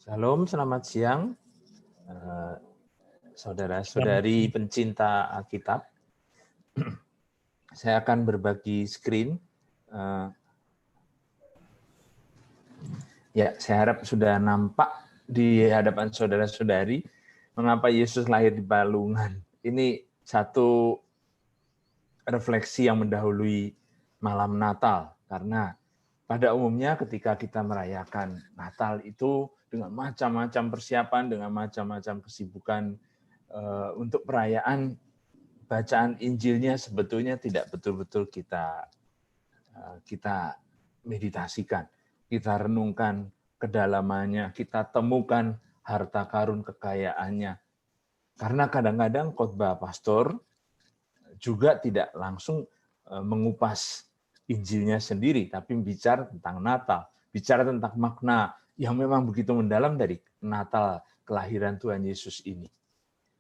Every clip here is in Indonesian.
Salam, selamat siang, saudara-saudari pencinta Alkitab. Saya akan berbagi screen. Ya, saya harap sudah nampak di hadapan saudara-saudari mengapa Yesus lahir di Balungan. Ini satu refleksi yang mendahului malam Natal, karena pada umumnya ketika kita merayakan Natal itu dengan macam-macam persiapan, dengan macam-macam kesibukan untuk perayaan, bacaan Injilnya sebetulnya tidak betul-betul kita meditasikan, kita renungkan kedalamannya, kita temukan harta karun kekayaannya. Karena kadang-kadang khotbah pastor juga tidak langsung mengupas Injilnya sendiri, tapi bicara tentang Natal, bicara tentang makna yang memang begitu mendalam dari Natal kelahiran Tuhan Yesus ini.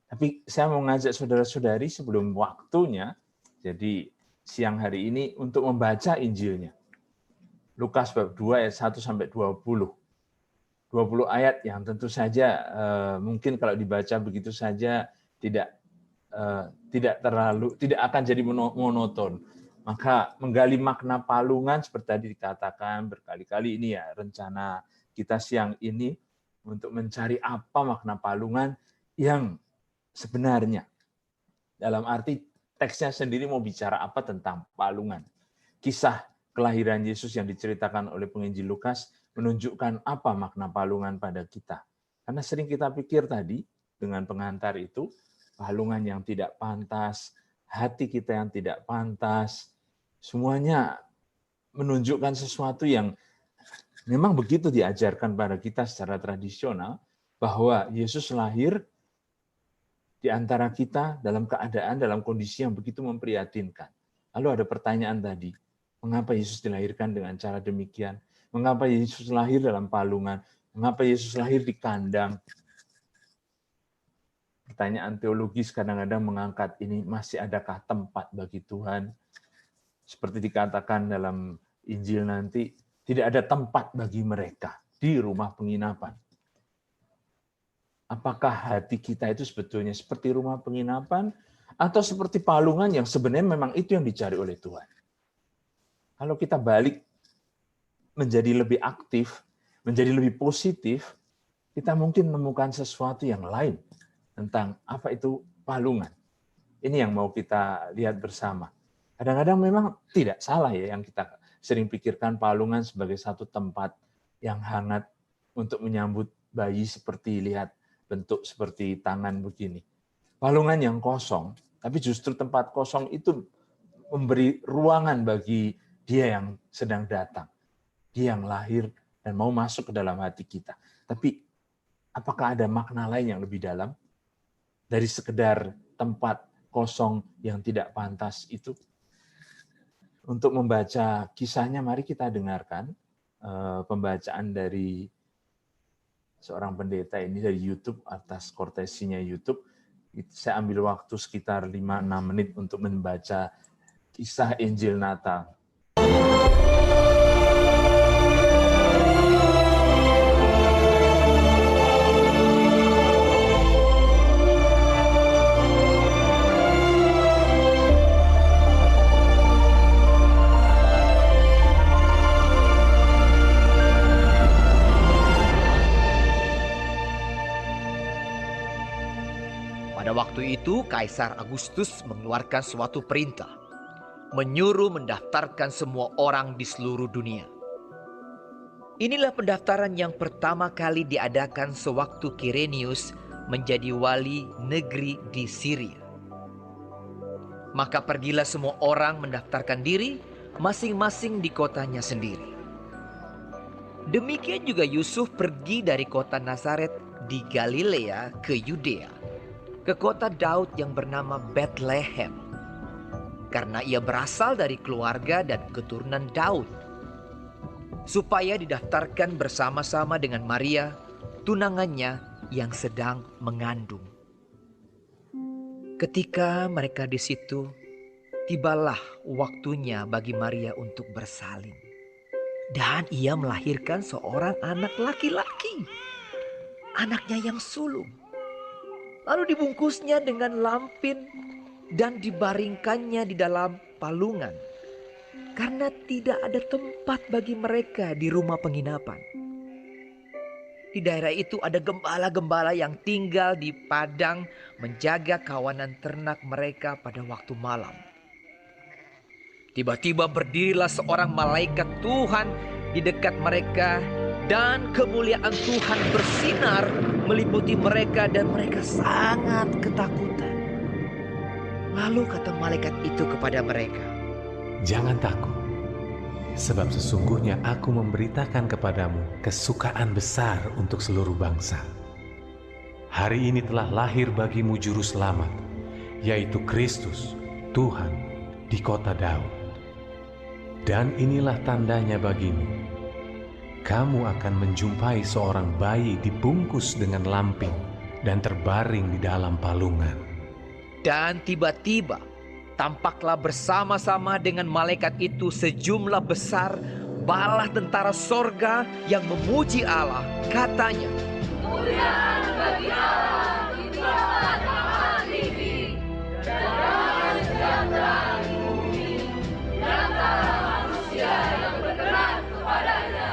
Tapi saya mau ngajak saudara-saudari sebelum waktunya, jadi siang hari ini untuk membaca Injilnya. Lukas bab 2 ayat 1 sampai 20. 20 ayat yang tentu saja mungkin kalau dibaca begitu saja tidak akan jadi monoton. Maka menggali makna palungan seperti tadi dikatakan berkali-kali, ini ya rencana kita siang ini untuk mencari apa makna palungan yang sebenarnya. Dalam arti teksnya sendiri mau bicara apa tentang palungan. Kisah kelahiran Yesus yang diceritakan oleh penginjil Lukas menunjukkan apa makna palungan pada kita. Karena sering kita pikir tadi dengan pengantar itu, palungan yang tidak pantas, hati kita yang tidak pantas, semuanya menunjukkan sesuatu yang memang begitu diajarkan pada kita secara tradisional, bahwa Yesus lahir di antara kita dalam keadaan, dalam kondisi yang begitu memprihatinkan. Lalu ada pertanyaan tadi, mengapa Yesus dilahirkan dengan cara demikian? Mengapa Yesus lahir dalam palungan? Mengapa Yesus lahir di kandang? Pertanyaan teologis kadang-kadang mengangkat ini, masih adakah tempat bagi Tuhan? Seperti dikatakan dalam Injil nanti, tidak ada tempat bagi mereka di rumah penginapan. Apakah hati kita itu sebetulnya seperti rumah penginapan atau seperti palungan yang sebenarnya memang itu yang dicari oleh Tuhan? Kalau kita balik menjadi lebih aktif, menjadi lebih positif, kita mungkin menemukan sesuatu yang lain tentang apa itu palungan. Ini yang mau kita lihat bersama. Kadang-kadang memang tidak salah ya yang kita sering pikirkan palungan sebagai satu tempat yang hangat untuk menyambut bayi, seperti lihat bentuk seperti tangan begini. Palungan yang kosong, tapi justru tempat kosong itu memberi ruangan bagi dia yang sedang datang. Dia yang lahir dan mau masuk ke dalam hati kita. Tapi apakah ada makna lain yang lebih dalam dari sekedar tempat kosong yang tidak pantas itu? Untuk membaca kisahnya, mari kita dengarkan pembacaan dari seorang pendeta ini dari YouTube, atas kortesinya YouTube. Saya ambil waktu sekitar 5-6 menit untuk membaca kisah Injil Natal. Pada waktu itu, Kaisar Agustus mengeluarkan suatu perintah, menyuruh mendaftarkan semua orang di seluruh dunia. Inilah pendaftaran yang pertama kali diadakan sewaktu Kirenius menjadi wali negeri di Syria. Maka pergilah semua orang mendaftarkan diri masing-masing di kotanya sendiri. Demikian juga Yusuf pergi dari kota Nazaret di Galilea ke Yudea, ke kota Daud yang bernama Bethlehem, karena ia berasal dari keluarga dan keturunan Daud, supaya didaftarkan bersama-sama dengan Maria, tunangannya yang sedang mengandung. Ketika mereka di situ, tibalah waktunya bagi Maria untuk bersalin, dan ia melahirkan seorang anak laki-laki. anaknya yang sulung. Lalu dibungkusnya dengan lampin dan dibaringkannya di dalam palungan. Karena tidak ada tempat bagi mereka di rumah penginapan. Di daerah itu ada gembala-gembala yang tinggal di padang menjaga kawanan ternak mereka pada waktu malam. Tiba-tiba berdirilah seorang malaikat Tuhan di dekat mereka dan kemuliaan Tuhan bersinar meliputi mereka dan mereka sangat ketakutan. Lalu kata malaikat itu kepada mereka, "Jangan takut, sebab sesungguhnya aku memberitakan kepadamu kesukaan besar untuk seluruh bangsa. Hari ini telah lahir bagimu juru selamat, yaitu Kristus, Tuhan, di kota Daud. Dan inilah tandanya bagimu. Kamu akan menjumpai seorang bayi dibungkus dengan lampin dan terbaring di dalam palungan." dan tiba-tiba tampaklah bersama-sama dengan malaikat itu sejumlah besar bala tentara sorga yang memuji Allah. Katanya, Kemuliaan bagi Allah di tempat yang tinggi, dan damai sejahtera di bumi, di antara manusia yang berkenan kepadanya.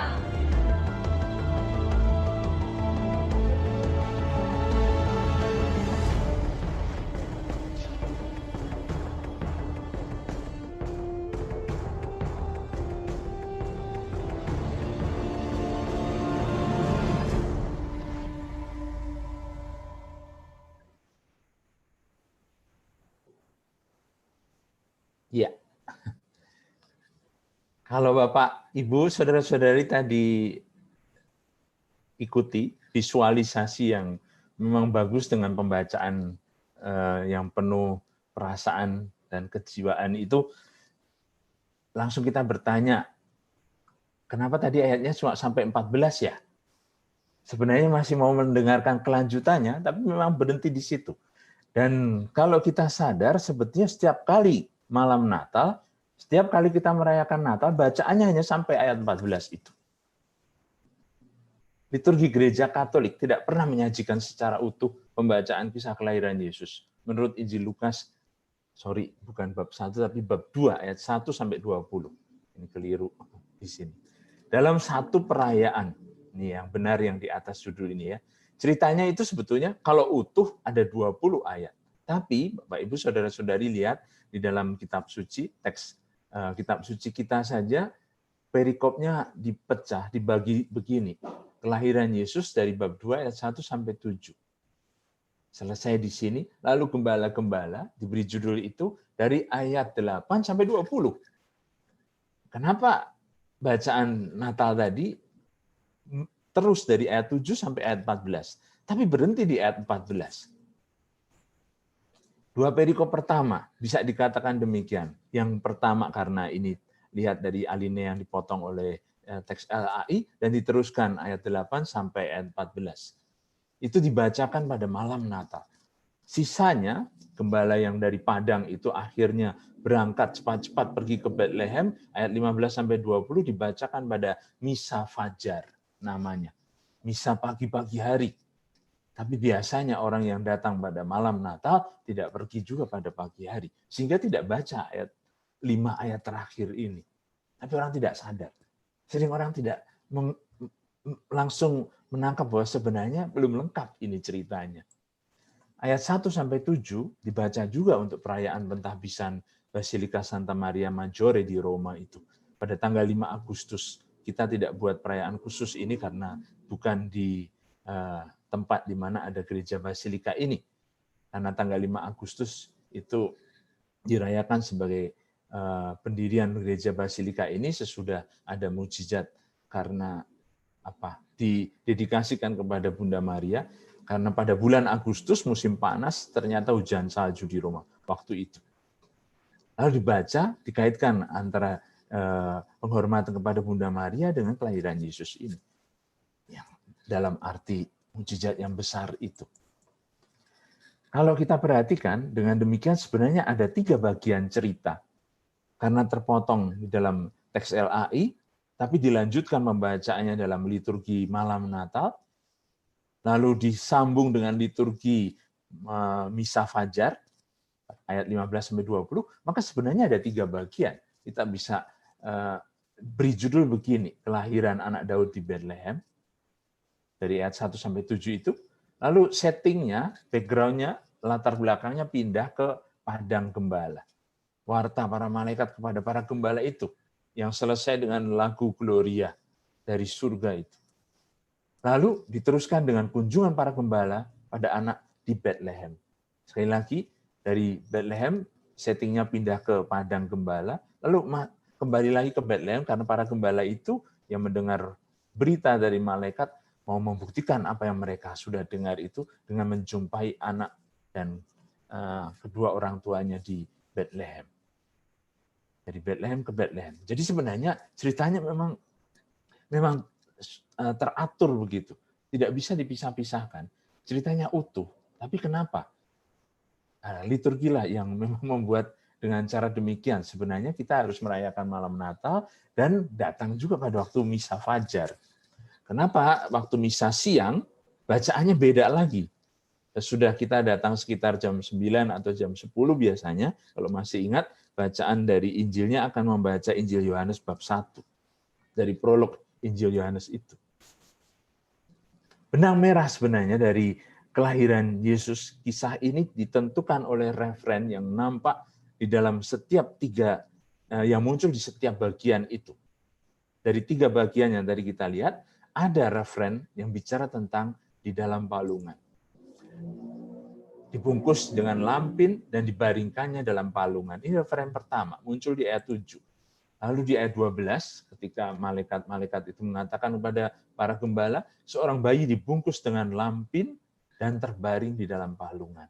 Ya. Kalau Bapak, Ibu, saudara-saudari tadi ikuti visualisasi yang memang bagus dengan pembacaan yang penuh perasaan dan kejiwaan itu, langsung kita bertanya, kenapa tadi ayatnya cuma sampai 14 ya? Sebenarnya masih mau mendengarkan kelanjutannya, tapi memang berhenti di situ. Dan kalau kita sadar, sebetulnya setiap kali malam Natal, setiap kali kita merayakan Natal, bacaannya hanya sampai ayat 14 itu. Liturgi Gereja Katolik tidak pernah menyajikan secara utuh pembacaan kisah kelahiran Yesus. Menurut Injil Lukas, bukan bab 1, tapi bab 2, ayat 1 sampai 20. Ini keliru di sini. Dalam satu perayaan, ini yang benar yang di atas judul ini ya, ceritanya itu sebetulnya kalau utuh ada 20 ayat. Tapi Bapak Ibu Saudara-saudari lihat di dalam kitab suci, teks kitab suci kita saja, perikopnya dipecah, dibagi begini. Kelahiran Yesus dari bab 2 ayat 1 sampai 7. Selesai di sini, lalu gembala-gembala diberi judul itu dari ayat 8 sampai 20. Kenapa bacaan Natal tadi terus dari ayat 7 sampai ayat 14, tapi berhenti di ayat 14. Dua perikop pertama bisa dikatakan demikian. Yang pertama karena ini lihat dari alinea yang dipotong oleh teks LAI dan diteruskan ayat 8 sampai ayat 14. Itu dibacakan pada malam Natal. Sisanya gembala yang dari Padang itu akhirnya berangkat cepat-cepat pergi ke Bethlehem, ayat 15 sampai 20 dibacakan pada Misa Fajar namanya. Misa pagi-pagi hari. Tapi biasanya orang yang datang pada malam Natal tidak pergi juga pada pagi hari. Sehingga tidak baca ayat 5 ayat terakhir ini. Tapi orang tidak sadar. Sering orang tidak langsung menangkap bahwa sebenarnya belum lengkap ini ceritanya. Ayat 1 sampai 7 dibaca juga untuk perayaan pentahbisan Basilika Santa Maria Maggiore di Roma itu. Pada tanggal 5 Agustus. Kita tidak buat perayaan khusus ini karena bukan di tempat di mana ada gereja Basilika ini. Karena tanggal 5 Agustus itu dirayakan sebagai pendirian gereja Basilika ini sesudah ada mukjizat karena didedikasikan kepada Bunda Maria, karena pada bulan Agustus musim panas ternyata hujan salju di Roma waktu itu. Lalu dibaca, dikaitkan antara penghormatan kepada Bunda Maria dengan kelahiran Yesus ini. Yang dalam arti mukjizat yang besar itu. Kalau kita perhatikan, dengan demikian sebenarnya ada 3 bagian cerita. Karena terpotong di dalam teks LAI, tapi dilanjutkan membacaannya dalam liturgi malam Natal, lalu disambung dengan liturgi Misa Fajar, ayat 15-20, maka sebenarnya ada 3 bagian. Kita bisa beri judul begini, kelahiran anak Daud di Bethlehem, dari ayat 1-7 itu. Lalu settingnya, background-nya, latar belakangnya pindah ke padang gembala. Warta para malaikat kepada para gembala itu, yang selesai dengan lagu Gloria dari surga itu. Lalu diteruskan dengan kunjungan para gembala pada anak di Bethlehem. Sekali lagi, dari Bethlehem, settingnya pindah ke padang gembala, lalu kembali lagi ke Bethlehem, karena para gembala itu yang mendengar berita dari malaikat, mau membuktikan apa yang mereka sudah dengar itu dengan menjumpai anak dan kedua orang tuanya di Bethlehem. Dari Bethlehem ke Bethlehem. Jadi sebenarnya ceritanya memang teratur begitu. Tidak bisa dipisah-pisahkan. Ceritanya utuh. Tapi kenapa? Liturgilah yang memang membuat dengan cara demikian. Sebenarnya kita harus merayakan malam Natal dan datang juga pada waktu Misa Fajar. Kenapa? Waktu Misa siang, bacaannya beda lagi. Sudah kita datang sekitar jam 9 atau jam 10 biasanya, kalau masih ingat, bacaan dari Injilnya akan membaca Injil Yohanes bab 1. Dari prolog Injil Yohanes itu. Benang merah sebenarnya dari kelahiran Yesus, kisah ini ditentukan oleh referen yang nampak di dalam setiap 3, yang muncul di setiap bagian itu. Dari 3 bagian yang tadi kita lihat, ada referen yang bicara tentang di dalam palungan. Dibungkus dengan lampin dan dibaringkannya dalam palungan. Ini referen pertama, muncul di ayat 7. Lalu di ayat 12, ketika malaikat-malaikat itu mengatakan kepada para gembala, seorang bayi dibungkus dengan lampin dan terbaring di dalam palungan.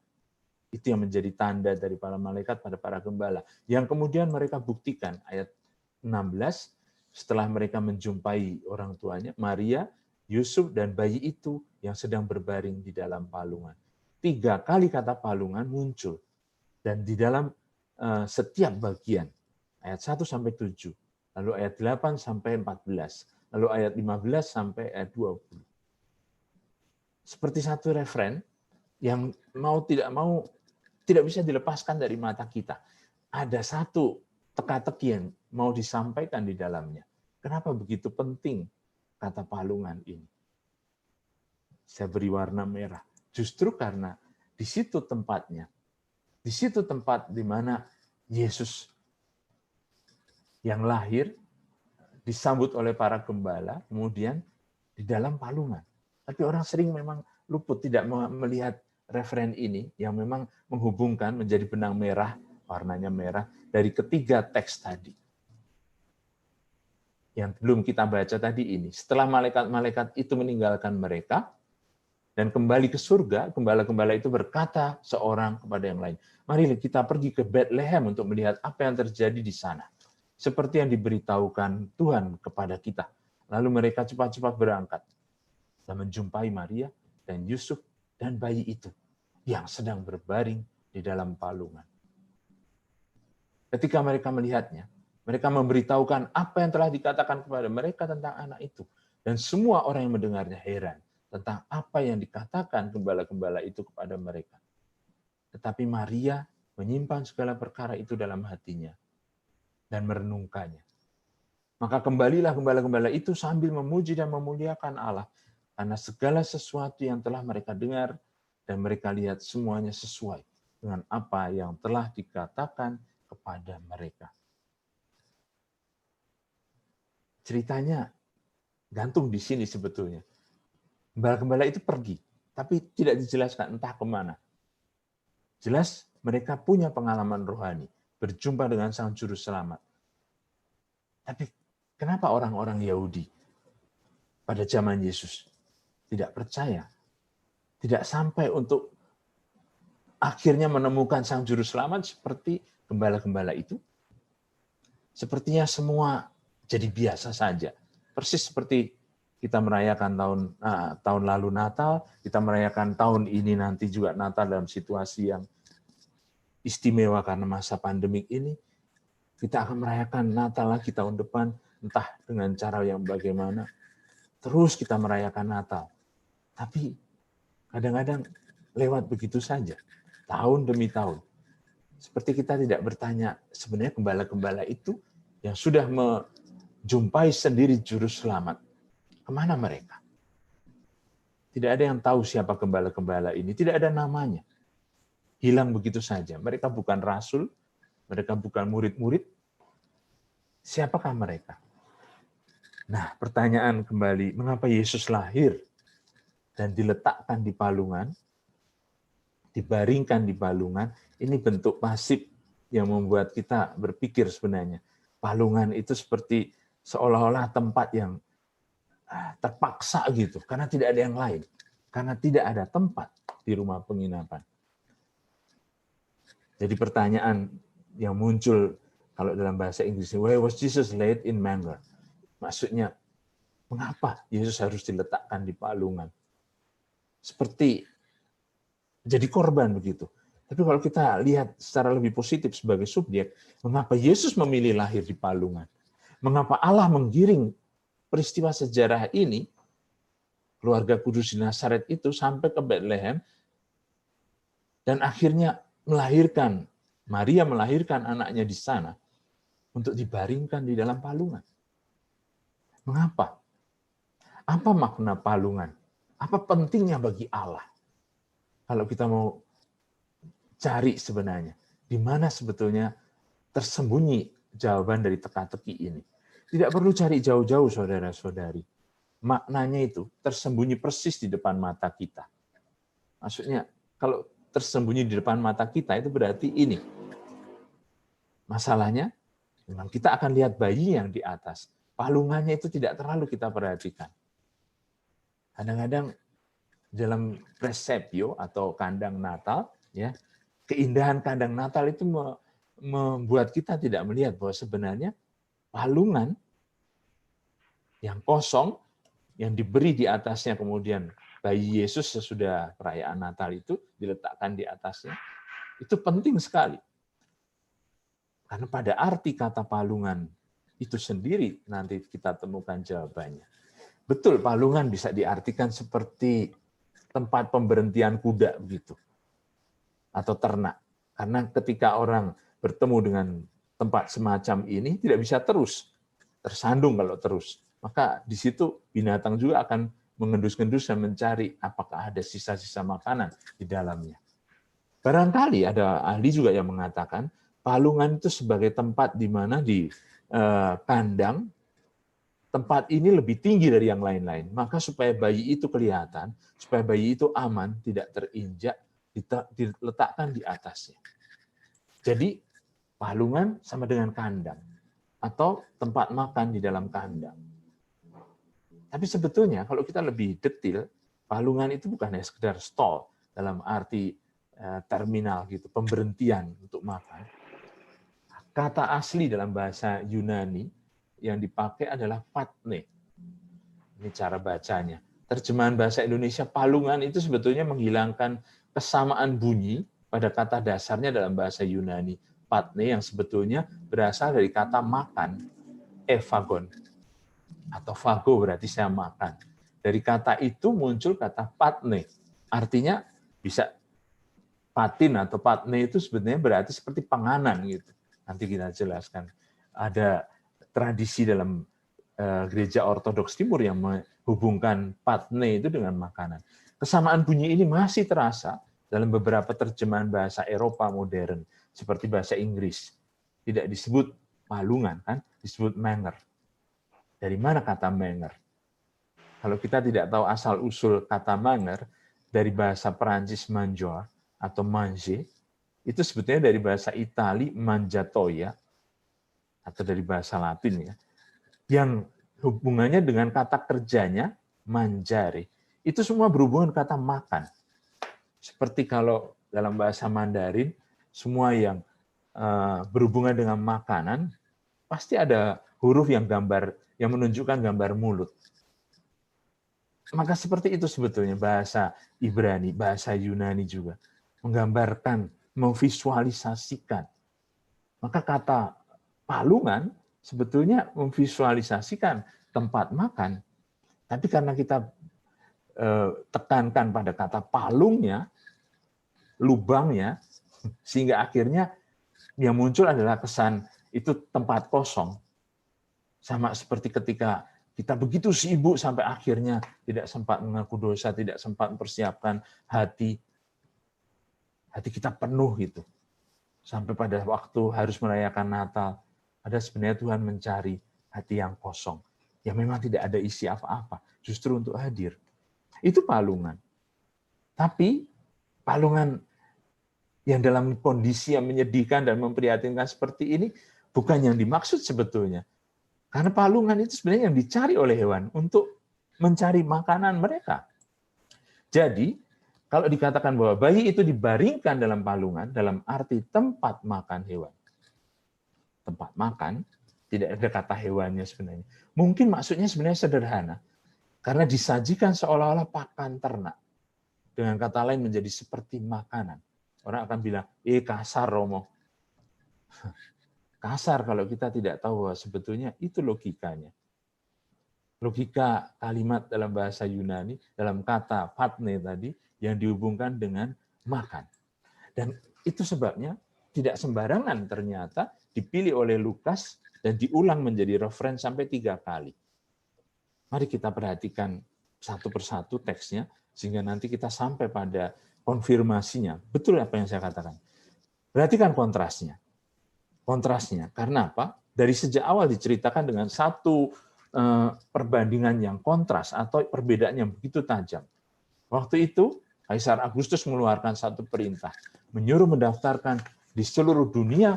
Itu yang menjadi tanda dari para malaikat pada para gembala. Yang kemudian mereka buktikan, ayat 16, setelah mereka menjumpai orang tuanya, Maria, Yusuf, dan bayi itu yang sedang berbaring di dalam palungan. 3 kali kata palungan muncul. Dan di dalam setiap bagian, ayat 1-7, lalu ayat 8-14, lalu ayat 15 sampai ayat 20. Seperti satu referen yang mau tidak bisa dilepaskan dari mata kita. Ada satu teka-teki yang mau disampaikan di dalamnya. Kenapa begitu penting kata palungan ini? Saya beri warna merah. Justru karena di situ tempatnya. Di situ tempat di mana Yesus yang lahir, disambut oleh para gembala, kemudian di dalam palungan. Tapi orang sering memang luput, tidak melihat referen ini, yang memang menghubungkan menjadi benang merah, warnanya merah, dari ketiga teks tadi. Yang belum kita baca tadi ini. Setelah malaikat-malaikat itu meninggalkan mereka, dan kembali ke surga, gembala-gembala itu berkata seorang kepada yang lain, mari kita pergi ke Bethlehem untuk melihat apa yang terjadi di sana. Seperti yang diberitahukan Tuhan kepada kita. Lalu mereka cepat-cepat berangkat dan menjumpai Maria dan Yusuf dan bayi itu yang sedang berbaring di dalam palungan. Ketika mereka melihatnya, mereka memberitahukan apa yang telah dikatakan kepada mereka tentang anak itu. Dan semua orang yang mendengarnya heran tentang apa yang dikatakan gembala-gembala itu kepada mereka. Tetapi Maria menyimpan segala perkara itu dalam hatinya dan merenungkannya. Maka kembalilah gembala-gembala itu sambil memuji dan memuliakan Allah, karena segala sesuatu yang telah mereka dengar dan mereka lihat semuanya sesuai dengan apa yang telah dikatakan kepada mereka. Ceritanya gantung di sini sebetulnya. Gembala-gembala itu pergi, tapi tidak dijelaskan entah kemana. Jelas mereka punya pengalaman rohani, berjumpa dengan Sang Juru Selamat. Tapi kenapa orang-orang Yahudi pada zaman Yesus tidak percaya? Tidak sampai untuk akhirnya menemukan Sang Juru Selamat seperti gembala-gembala itu? Sepertinya semua jadi biasa saja. Persis seperti kita merayakan tahun lalu Natal, kita merayakan tahun ini nanti juga Natal dalam situasi yang istimewa karena masa pandemik ini, kita akan merayakan Natal lagi tahun depan, entah dengan cara yang bagaimana. Terus kita merayakan Natal. Tapi kadang-kadang lewat begitu saja, tahun demi tahun. Seperti kita tidak bertanya, sebenarnya gembala-gembala itu yang sudah menjumpai sendiri juru selamat, kemana mereka? Tidak ada yang tahu siapa gembala-gembala ini, tidak ada namanya. Hilang begitu saja. Mereka bukan rasul, mereka bukan murid-murid. Siapakah mereka? Nah, pertanyaan kembali, mengapa Yesus lahir dan diletakkan di palungan, dibaringkan di palungan, ini bentuk pasif yang membuat kita berpikir sebenarnya. Palungan itu seperti seolah-olah tempat yang terpaksa gitu, karena tidak ada yang lain. Karena tidak ada tempat di rumah penginapan. Jadi pertanyaan yang muncul kalau dalam bahasa Inggris, why was Jesus laid in manger? Maksudnya, mengapa Yesus harus diletakkan di palungan? Seperti jadi korban begitu. Tapi kalau kita lihat secara lebih positif sebagai subjek, mengapa Yesus memilih lahir di palungan? Mengapa Allah menggiring peristiwa sejarah ini, keluarga kudus di Nazaret itu sampai ke Bethlehem, dan akhirnya Maria melahirkan anaknya di sana untuk dibaringkan di dalam palungan. Mengapa? Apa makna palungan? Apa pentingnya bagi Allah? Kalau kita mau cari sebenarnya, di mana sebetulnya tersembunyi jawaban dari teka-teki ini. Tidak perlu cari jauh-jauh, saudara-saudari. Maknanya itu tersembunyi persis di depan mata kita. Maksudnya, kalau tersembunyi di depan mata kita, itu berarti ini. Masalahnya, memang kita akan lihat bayi yang di atas. Palungannya itu tidak terlalu kita perhatikan. Kadang-kadang dalam presepio atau kandang Natal, ya, keindahan kandang Natal itu membuat kita tidak melihat bahwa sebenarnya palungan yang kosong, yang diberi di atasnya kemudian bayi Yesus sesudah perayaan Natal itu diletakkan di atasnya, itu penting sekali. Karena pada arti kata palungan itu sendiri nanti kita temukan jawabannya. Betul, palungan bisa diartikan seperti tempat pemberhentian kuda begitu, atau ternak. Karena ketika orang bertemu dengan tempat semacam ini tidak bisa terus, tersandung kalau terus. Maka di situ binatang juga akan mengendus-endus dan mencari apakah ada sisa-sisa makanan di dalamnya. Barangkali ada ahli juga yang mengatakan palungan itu sebagai tempat di mana di kandang, tempat ini lebih tinggi dari yang lain-lain. Maka supaya bayi itu kelihatan, supaya bayi itu aman, tidak terinjak, diletakkan di atasnya. Jadi palungan sama dengan kandang atau tempat makan di dalam kandang. Tapi sebetulnya kalau kita lebih detail, palungan itu bukan hanya sekedar stall dalam arti terminal gitu, pemberhentian untuk makan. Kata asli dalam bahasa Yunani yang dipakai adalah patne. Ini cara bacanya. Terjemahan bahasa Indonesia palungan itu sebetulnya menghilangkan kesamaan bunyi pada kata dasarnya dalam bahasa Yunani. Patne yang sebetulnya berasal dari kata makan, evagon. Atau fago berarti saya makan. Dari kata itu muncul kata patne. Artinya bisa patin atau patne itu sebenarnya berarti seperti panganan gitu. Nanti kita jelaskan. Ada tradisi dalam gereja Ortodoks Timur yang menghubungkan patne itu dengan makanan. Kesamaan bunyi ini masih terasa dalam beberapa terjemahan bahasa Eropa modern, seperti bahasa Inggris. Tidak disebut palungan, kan? Disebut manger. Dari mana kata manger? Kalau kita tidak tahu asal-usul kata manger, dari bahasa Perancis mangeoire atau manger, itu sebetulnya dari bahasa Itali mangiatoia, atau dari bahasa Latin ya, yang hubungannya dengan kata kerjanya mangiare. Itu semua berhubungan kata makan. Seperti kalau dalam bahasa Mandarin, semua yang berhubungan dengan makanan pasti ada huruf yang menunjukkan gambar mulut. Maka seperti itu sebetulnya bahasa Ibrani, bahasa Yunani juga menggambarkan, memvisualisasikan. Maka kata palungan sebetulnya memvisualisasikan tempat makan, tapi karena kita tekankan pada kata palungnya, lubangnya, sehingga akhirnya yang muncul adalah kesan itu tempat kosong. Sama seperti ketika kita begitu sibuk sampai akhirnya tidak sempat mengaku dosa, tidak sempat mempersiapkan hati. Hati kita penuh gitu. Sampai pada waktu harus merayakan Natal, ada sebenarnya Tuhan mencari hati yang kosong, yang memang tidak ada isi apa-apa, justru untuk hadir. Itu palungan. Tapi palungan yang dalam kondisi yang menyedihkan dan memprihatinkan seperti ini bukan yang dimaksud sebetulnya. Karena palungan itu sebenarnya yang dicari oleh hewan untuk mencari makanan mereka. Jadi, kalau dikatakan bahwa bayi itu dibaringkan dalam palungan, dalam arti tempat makan hewan. Tempat makan, tidak ada kata hewannya sebenarnya. Mungkin maksudnya sebenarnya sederhana. Karena disajikan seolah-olah pakan ternak. Dengan kata lain menjadi seperti makanan. Orang akan bilang, kasar Romo. Kasar kalau kita tidak tahu bahwa sebetulnya itu logikanya. Logika kalimat dalam bahasa Yunani, dalam kata patne tadi, yang dihubungkan dengan makan. Dan itu sebabnya tidak sembarangan ternyata dipilih oleh Lukas dan diulang menjadi referen sampai 3 kali. Mari kita perhatikan satu persatu teksnya, sehingga nanti kita sampai pada konfirmasinya. Betul apa yang saya katakan. Perhatikan kontrasnya. Kontrasnya, karena apa? Dari sejak awal diceritakan dengan satu perbandingan yang kontras atau perbedaan yang begitu tajam. Waktu itu, Kaisar Agustus mengeluarkan satu perintah, menyuruh mendaftarkan di seluruh dunia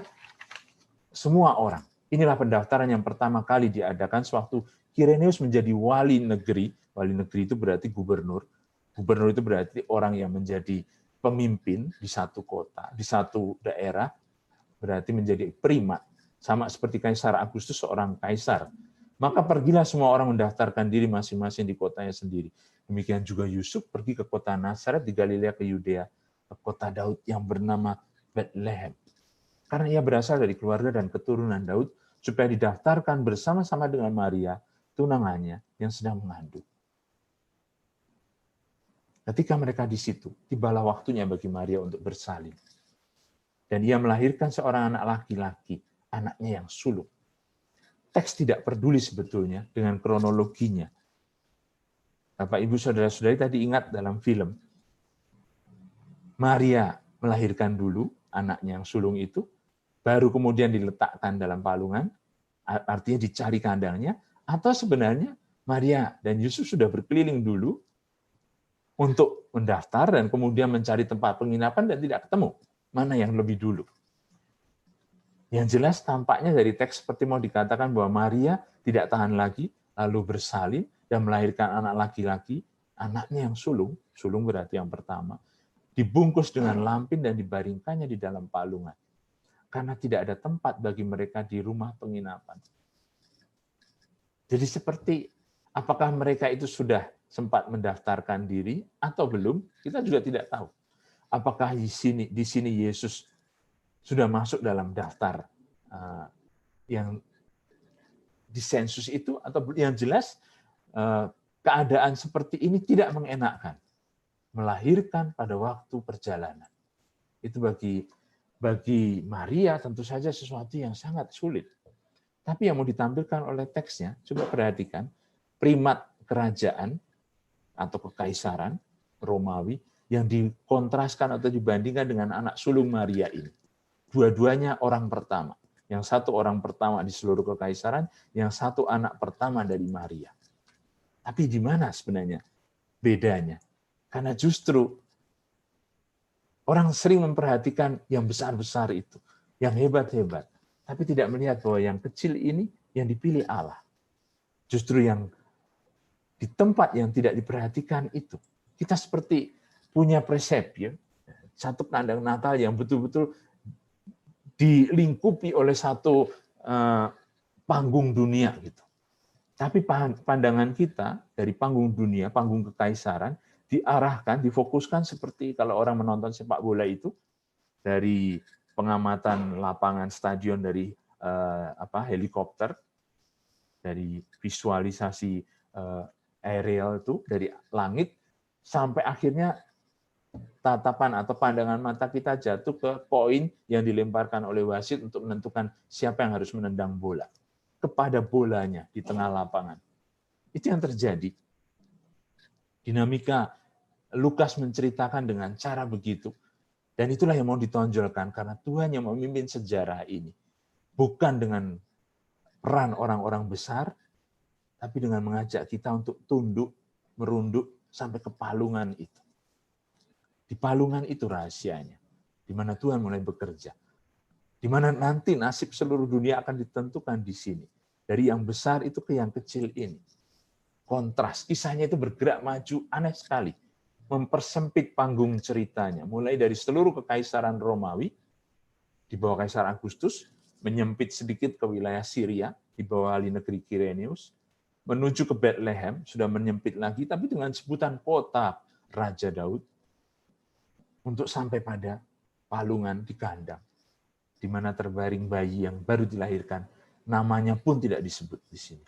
semua orang. Inilah pendaftaran yang pertama kali diadakan sewaktu Quirinius menjadi wali negeri. Wali negeri itu berarti gubernur. Gubernur itu berarti orang yang menjadi pemimpin di satu kota, di satu daerah, berarti menjadi primat. Sama seperti Kaisar Agustus seorang kaisar. Maka pergilah semua orang mendaftarkan diri masing-masing di kotanya sendiri. Demikian juga Yusuf pergi ke kota Nazaret di Galilea ke Yudea, ke kota Daud yang bernama Bethlehem. Karena ia berasal dari keluarga dan keturunan Daud, supaya didaftarkan bersama-sama dengan Maria, tunangannya yang sedang mengandung. Ketika mereka di situ, tibalah waktunya bagi Maria untuk bersalin. Dan ia melahirkan seorang anak laki-laki, anaknya yang sulung. Teks tidak peduli sebetulnya dengan kronologinya. Bapak, Ibu, Saudara-saudari tadi ingat dalam film, Maria melahirkan dulu anaknya yang sulung itu, baru kemudian diletakkan dalam palungan, artinya dicari kandangnya, atau sebenarnya Maria dan Yusuf sudah berkeliling dulu untuk mendaftar dan kemudian mencari tempat penginapan dan tidak ketemu. Mana yang lebih dulu? Yang jelas tampaknya dari teks seperti mau dikatakan bahwa Maria tidak tahan lagi, lalu bersalin dan melahirkan anak laki-laki, anaknya yang sulung berarti yang pertama, dibungkus dengan lampin dan dibaringkannya di dalam palungan. Karena tidak ada tempat bagi mereka di rumah penginapan. Jadi seperti apakah mereka itu sudah sempat mendaftarkan diri atau belum, kita juga tidak tahu. Apakah di sini Yesus sudah masuk dalam daftar yang disensus itu, atau yang jelas keadaan seperti ini tidak mengenakkan. Melahirkan pada waktu perjalanan. Itu bagi Maria tentu saja sesuatu yang sangat sulit. Tapi yang mau ditampilkan oleh teksnya, coba perhatikan, primat kerajaan atau kekaisaran Romawi yang dikontraskan atau dibandingkan dengan anak sulung Maria ini. Dua-duanya orang pertama. Yang satu orang pertama di seluruh kekaisaran, yang satu anak pertama dari Maria. Tapi di mana sebenarnya bedanya? Karena justru orang sering memperhatikan yang besar-besar itu, yang hebat-hebat, tapi tidak melihat bahwa yang kecil ini yang dipilih Allah. Justru yang di tempat yang tidak diperhatikan itu, kita seperti punya persepsi, satu kandang Natal yang betul-betul dilingkupi oleh satu panggung dunia gitu. Tapi pandangan kita dari panggung dunia, panggung kekaisaran, diarahkan, difokuskan seperti kalau orang menonton sepak bola itu, dari pengamatan lapangan stadion dari helikopter, dari visualisasi aerial itu dari langit, sampai akhirnya tatapan atau pandangan mata kita jatuh ke poin yang dilemparkan oleh wasit untuk menentukan siapa yang harus menendang bola. Kepada bolanya di tengah lapangan. Itu yang terjadi. Dinamika Lukas menceritakan dengan cara begitu. Dan itulah yang mau ditonjolkan karena Tuhan yang memimpin sejarah ini. Bukan dengan peran orang-orang besar, tapi dengan mengajak kita untuk tunduk, merunduk sampai ke palungan itu. Di palungan itu rahasianya, di mana Tuhan mulai bekerja. Di mana nanti nasib seluruh dunia akan ditentukan di sini. Dari yang besar itu ke yang kecil ini. Kontras, kisahnya itu bergerak maju aneh sekali. Mempersempit panggung ceritanya. Mulai dari seluruh kekaisaran Romawi, di bawah Kaisar Agustus, menyempit sedikit ke wilayah Syria, di bawah wali negeri Kyrenius, menuju ke Bethlehem, sudah menyempit lagi, tapi dengan sebutan kota Raja Daud, untuk sampai pada palungan di kandang, di mana terbaring bayi yang baru dilahirkan, namanya pun tidak disebut di sini.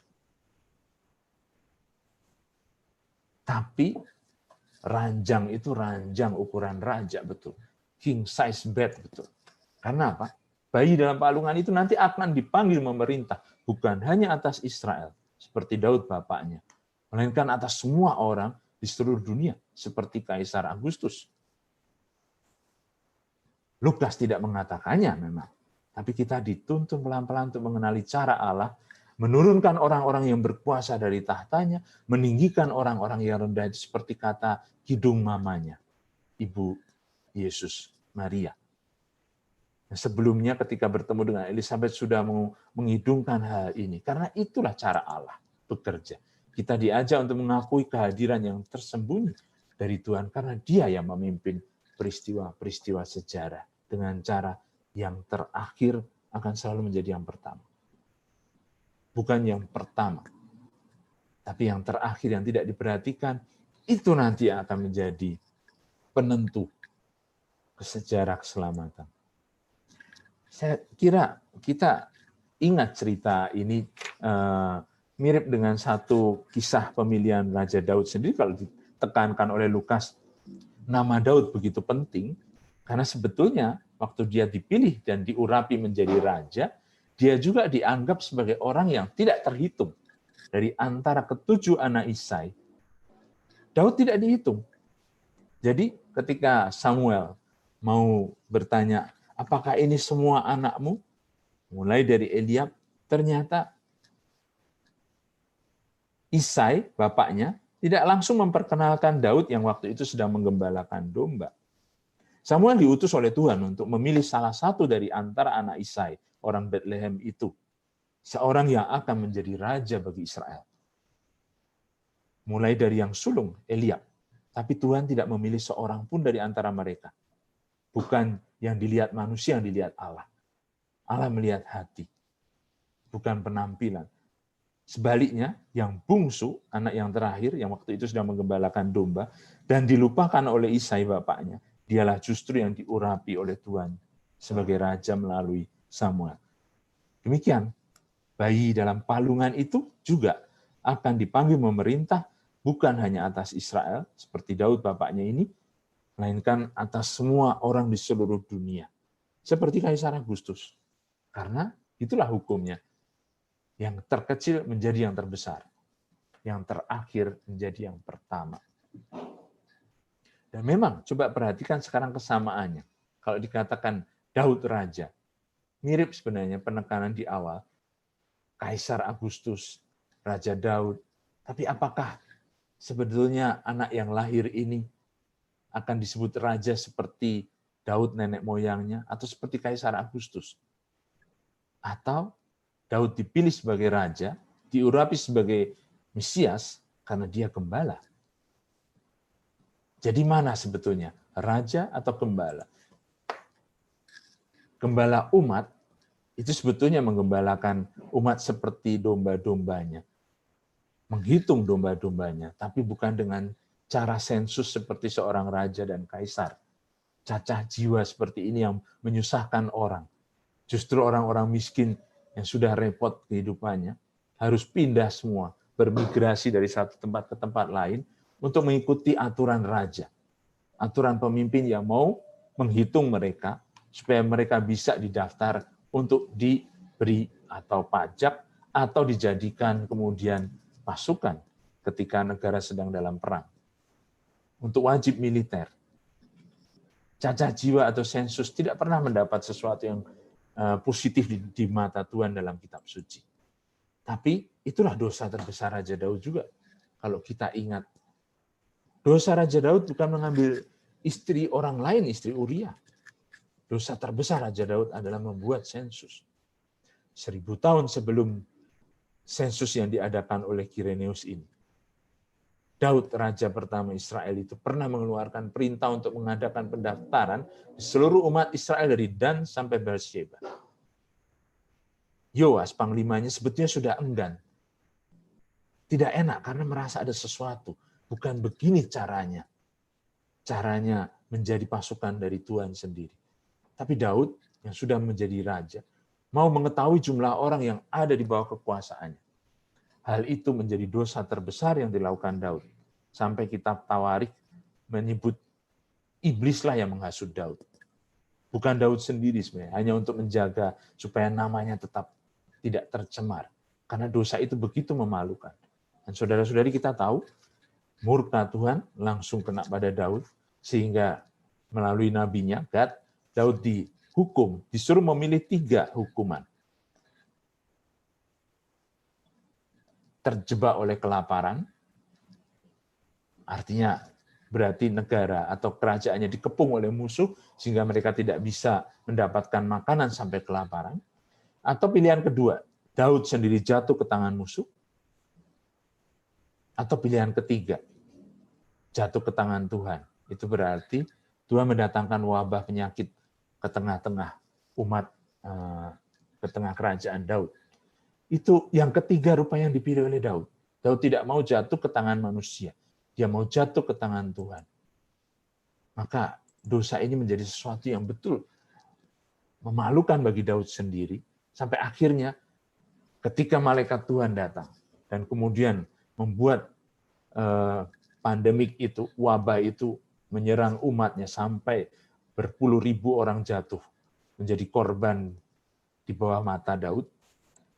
Tapi ranjang itu ranjang ukuran raja, betul. King size bed, betul. Karena apa? Bayi dalam palungan itu nanti akan dipanggil memerintah, bukan hanya atas Israel, seperti Daud bapaknya, melainkan atas semua orang di seluruh dunia, seperti Kaisar Agustus. Lukas tidak mengatakannya memang, tapi kita dituntun pelan-pelan untuk mengenali cara Allah, menurunkan orang-orang yang berkuasa dari tahtanya, meninggikan orang-orang yang rendah, seperti kata hidung mamanya, Ibu Yesus Maria. Nah, sebelumnya ketika bertemu dengan Elizabeth sudah menghidungkan hal ini, karena itulah cara Allah bekerja. Kita diajak untuk mengakui kehadiran yang tersembunyi dari Tuhan, karena Dia yang memimpin peristiwa-peristiwa sejarah dengan cara yang terakhir akan selalu menjadi yang pertama. Bukan yang pertama, tapi yang terakhir yang tidak diperhatikan, itu nanti akan menjadi penentu sejarah keselamatan. Saya kira kita ingat cerita ini mirip dengan satu kisah pemilihan Raja Daud sendiri. Kalau ditekankan oleh Lukas, nama Daud begitu penting, karena sebetulnya waktu dia dipilih dan diurapi menjadi raja, dia juga dianggap sebagai orang yang tidak terhitung. Dari antara ketujuh anak Isai, Daud tidak dihitung. Jadi ketika Samuel mau bertanya, apakah ini semua anakmu? Mulai dari Eliab, ternyata Isai, bapaknya, tidak langsung memperkenalkan Daud yang waktu itu sedang menggembalakan domba. Samuel diutus oleh Tuhan untuk memilih salah satu dari antara anak Isai, orang Bethlehem itu, seorang yang akan menjadi raja bagi Israel. Mulai dari yang sulung, Eliab. Tapi Tuhan tidak memilih seorang pun dari antara mereka. Bukan yang dilihat manusia, yang dilihat Allah. Allah melihat hati, bukan penampilan. Sebaliknya, yang bungsu, anak yang terakhir, yang waktu itu sedang menggembalakan domba, dan dilupakan oleh Isai bapaknya, dialah justru yang diurapi oleh Tuhan sebagai raja melalui Samuel. Demikian, bayi dalam palungan itu juga akan dipanggil memerintah, bukan hanya atas Israel, seperti Daud bapaknya ini, melainkan atas semua orang di seluruh dunia. Seperti Kaisar Agustus. Karena itulah hukumnya. Yang terkecil menjadi yang terbesar. Yang terakhir menjadi yang pertama. Dan memang, coba perhatikan sekarang kesamaannya. Kalau dikatakan Daud Raja, mirip sebenarnya penekanan di awal. Kaisar Agustus, Raja Daud. Tapi apakah sebetulnya anak yang lahir ini akan disebut raja seperti Daud nenek moyangnya, atau seperti Kaisar Agustus? Atau Daud dipilih sebagai raja, diurapi sebagai Mesias karena dia gembala. Jadi mana sebetulnya? Raja atau gembala? Gembala umat itu sebetulnya menggembalakan umat seperti domba-dombanya. Menghitung domba-dombanya, tapi bukan dengan cara sensus seperti seorang raja dan kaisar. Cacah jiwa seperti ini yang menyusahkan orang. Justru orang-orang miskin yang sudah repot kehidupannya, harus pindah semua, bermigrasi dari satu tempat ke tempat lain, untuk mengikuti aturan raja, aturan pemimpin yang mau menghitung mereka supaya mereka bisa didaftar untuk diberi atau pajak atau dijadikan kemudian pasukan ketika negara sedang dalam perang. Untuk wajib militer. Cacah jiwa atau sensus tidak pernah mendapat sesuatu yang positif di mata Tuhan dalam kitab suci. Tapi itulah dosa terbesar Raja Daud juga. Kalau kita ingat, dosa Raja Daud bukan mengambil istri orang lain, istri Uria. Dosa terbesar Raja Daud adalah membuat sensus. 1000 tahun sebelum sensus yang diadakan oleh Kireneus ini. Daud, raja pertama Israel itu pernah mengeluarkan perintah untuk mengadakan pendaftaran di seluruh umat Israel dari Dan sampai Beersheba. Yoas, panglimanya, sebetulnya sudah enggan. Tidak enak karena merasa ada sesuatu. Bukan begini caranya. Caranya menjadi pasukan dari Tuhan sendiri. Tapi Daud yang sudah menjadi raja mau mengetahui jumlah orang yang ada di bawah kekuasaannya. Hal itu menjadi dosa terbesar yang dilakukan Daud. Sampai kitab Tawarikh menyebut iblislah yang menghasut Daud. Bukan Daud sendiri sebenarnya, hanya untuk menjaga supaya namanya tetap tidak tercemar. Karena dosa itu begitu memalukan. Dan saudara-saudari kita tahu, murka Tuhan langsung kena pada Daud, sehingga melalui nabinya, Gad, Daud dihukum, disuruh memilih 3 hukuman. Terjebak oleh kelaparan, artinya berarti negara atau kerajaannya dikepung oleh musuh sehingga mereka tidak bisa mendapatkan makanan sampai kelaparan. Atau pilihan kedua, Daud sendiri jatuh ke tangan musuh. Atau pilihan ketiga, jatuh ke tangan Tuhan. Itu berarti Tuhan mendatangkan wabah penyakit ke tengah-tengah umat, ke tengah kerajaan Daud. Itu yang ketiga rupanya yang dipilih oleh Daud. Daud tidak mau jatuh ke tangan manusia. Dia mau jatuh ke tangan Tuhan. Maka dosa ini menjadi sesuatu yang betul memalukan bagi Daud sendiri. Sampai akhirnya ketika malaikat Tuhan datang dan kemudian membuat pandemik itu, wabah itu menyerang umatnya sampai berpuluh ribu orang jatuh menjadi korban di bawah mata Daud.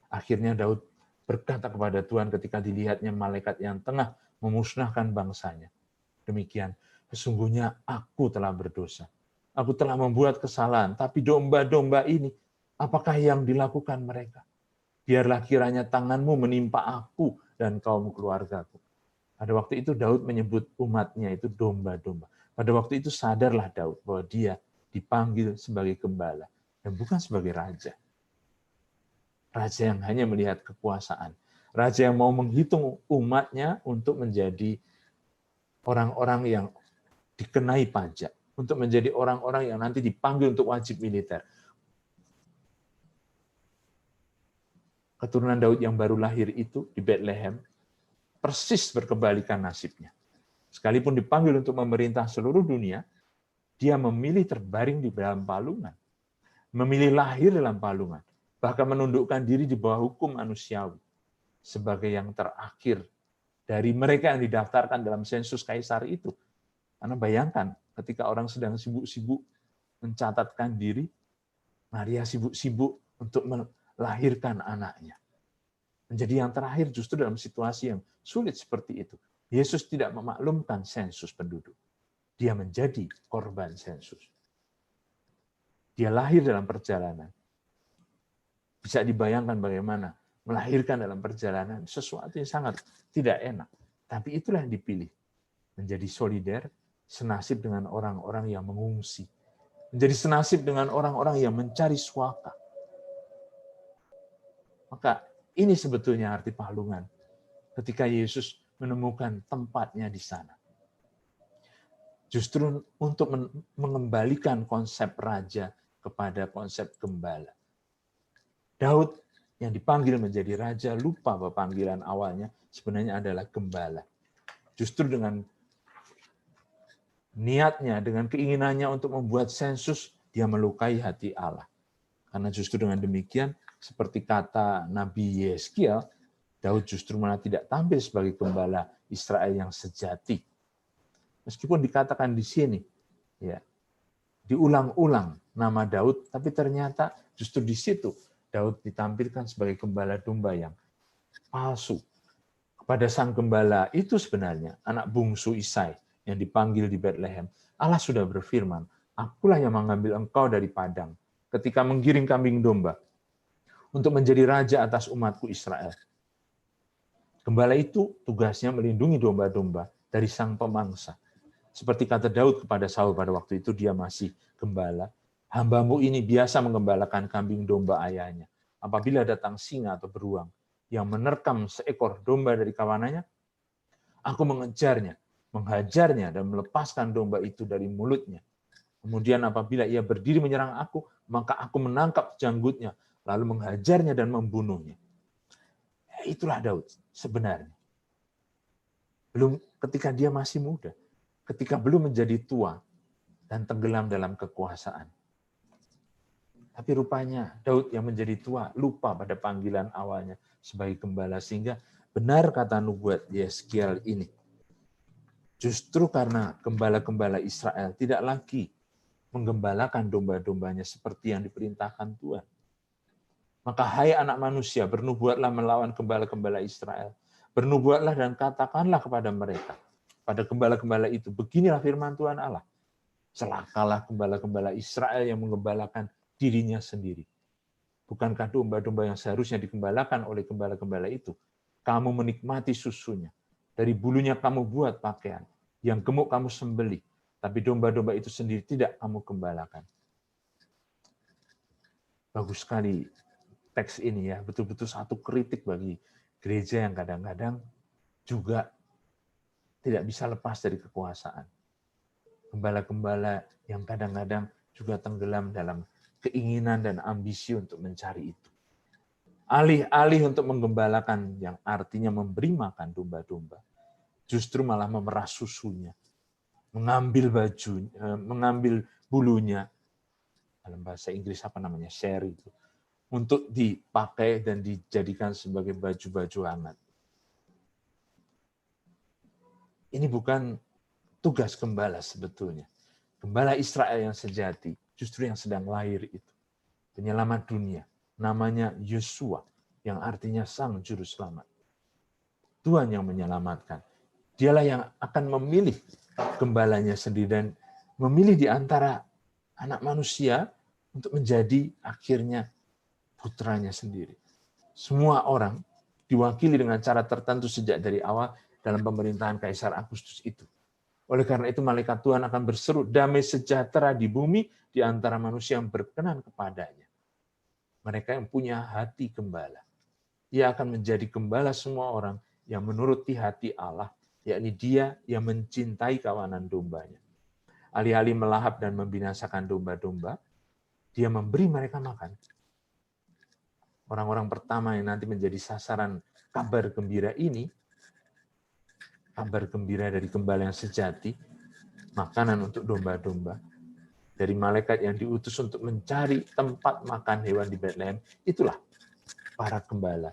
Akhirnya Daud berkata kepada Tuhan ketika dilihatnya malaikat yang tengah memusnahkan bangsanya. Demikian, sesungguhnya aku telah berdosa. Aku telah membuat kesalahan, tapi domba-domba ini, apakah yang dilakukan mereka? Biarlah kiranya tanganmu menimpa aku dan kaum keluargaku. Pada waktu itu Daud menyebut umatnya itu domba-domba. Pada waktu itu sadarlah Daud bahwa dia dipanggil sebagai gembala dan bukan sebagai raja. Raja yang hanya melihat kekuasaan. Raja yang mau menghitung umatnya untuk menjadi orang-orang yang dikenai pajak. Untuk menjadi orang-orang yang nanti dipanggil untuk wajib militer. Keturunan Daud yang baru lahir itu di Bethlehem, persis berkebalikan nasibnya. Sekalipun dipanggil untuk memerintah seluruh dunia, dia memilih terbaring di dalam palungan. Memilih lahir dalam palungan. Bahkan menundukkan diri di bawah hukum manusiawi sebagai yang terakhir dari mereka yang didaftarkan dalam sensus kaisar itu. Karena bayangkan, ketika orang sedang sibuk-sibuk mencatatkan diri, Maria sibuk-sibuk untuk melahirkan anaknya. Menjadi yang terakhir justru dalam situasi yang sulit seperti itu. Yesus tidak memaklumkan sensus penduduk. Dia menjadi korban sensus. Dia lahir dalam perjalanan. Bisa dibayangkan bagaimana melahirkan dalam perjalanan sesuatu yang sangat tidak enak. Tapi itulah yang dipilih. Menjadi solider, senasib dengan orang-orang yang mengungsi. Menjadi senasib dengan orang-orang yang mencari suaka. Maka ini sebetulnya arti palungan. Ketika Yesus menemukan tempatnya di sana. Justru untuk mengembalikan konsep raja kepada konsep gembala. Daud yang dipanggil menjadi raja lupa bahwa panggilan awalnya sebenarnya adalah gembala. Justru dengan niatnya, dengan keinginannya untuk membuat sensus, dia melukai hati Allah. Karena justru dengan demikian, seperti kata Nabi Yeskiel, Daud justru malah tidak tampil sebagai gembala Israel yang sejati. Meskipun dikatakan di sini, ya, diulang-ulang nama Daud, tapi ternyata justru di situ Daud ditampilkan sebagai gembala domba yang palsu. Kepada sang gembala itu sebenarnya anak bungsu Isai yang dipanggil di Bethlehem, Allah sudah berfirman, akulah yang mengambil engkau dari padang ketika menggiring kambing domba untuk menjadi raja atas umatku Israel. Gembala itu tugasnya melindungi domba-domba dari sang pemangsa. Seperti kata Daud kepada Saul pada waktu itu dia masih gembala, hambamu ini biasa menggembalakan kambing domba ayahnya. Apabila datang singa atau beruang yang menerkam seekor domba dari kawanannya, aku mengejarnya, menghajarnya dan melepaskan domba itu dari mulutnya. Kemudian apabila ia berdiri menyerang aku, maka aku menangkap janggutnya, lalu menghajarnya dan membunuhnya. Itulah Daud sebenarnya. Belum ketika dia masih muda, ketika belum menjadi tua dan tenggelam dalam kekuasaan. Tapi rupanya Daud yang menjadi tua lupa pada panggilan awalnya sebagai gembala, sehingga benar kata nubuat Yeskiel ini. Justru karena gembala-gembala Israel tidak lagi menggembalakan domba-dombanya seperti yang diperintahkan Tuhan. Maka hai anak manusia, bernubuatlah melawan gembala-gembala Israel. Bernubuatlah dan katakanlah kepada mereka, pada gembala-gembala itu, beginilah firman Tuhan Allah. Celakalah gembala-gembala Israel yang menggembalakan dirinya sendiri. Bukankah domba-domba yang seharusnya digembalakan oleh gembala-gembala itu? Kamu menikmati susunya. Dari bulunya kamu buat pakaian. Yang gemuk kamu sembelih. Tapi domba-domba itu sendiri tidak kamu gembalakan. Bagus sekali teks ini ya. Betul-betul satu kritik bagi gereja yang kadang-kadang juga tidak bisa lepas dari kekuasaan. Gembala-gembala yang kadang-kadang juga tenggelam dalam keinginan dan ambisi untuk mencari itu. Alih-alih untuk menggembalakan yang artinya memberi makan domba-domba, justru malah memerah susunya, mengambil mengambil bulunya, dalam bahasa Inggris apa namanya, share itu, untuk dipakai dan dijadikan sebagai baju-baju hangat. Ini bukan tugas gembala sebetulnya. Gembala Israel yang sejati justru yang sedang lahir itu. Penyelamat dunia. Namanya Yosua, yang artinya Sang Juru Selamat. Tuhan yang menyelamatkan. Dialah yang akan memilih gembalanya sendiri dan memilih di antara anak manusia untuk menjadi akhirnya putranya sendiri. Semua orang diwakili dengan cara tertentu sejak dari awal dalam pemerintahan Kaisar Agustus itu. Oleh karena itu malaikat Tuhan akan berseru damai sejahtera di bumi di antara manusia yang berkenan kepadanya. Mereka yang punya hati gembala. Ia akan menjadi gembala semua orang yang menuruti hati Allah, yakni Dia yang mencintai kawanan dombanya. Alih-alih melahap dan membinasakan domba-domba, Dia memberi mereka makan. Orang-orang pertama yang nanti menjadi sasaran kabar gembira ini, kabar gembira dari gembala yang sejati, makanan untuk domba-domba, dari malaikat yang diutus untuk mencari tempat makan hewan di Bethlehem, itulah para gembala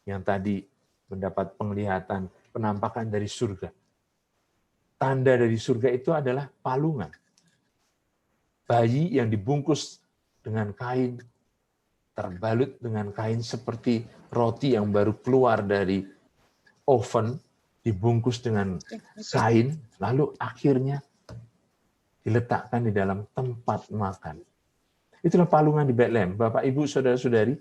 yang tadi mendapat penglihatan, penampakan dari surga. Tanda dari surga itu adalah palungan. Bayi yang dibungkus dengan kain, terbalut dengan kain seperti roti yang baru keluar dari oven, dibungkus dengan kain, lalu akhirnya diletakkan di dalam tempat makan. Itulah palungan di Bethlehem. Bapak, Ibu, Saudara-saudari,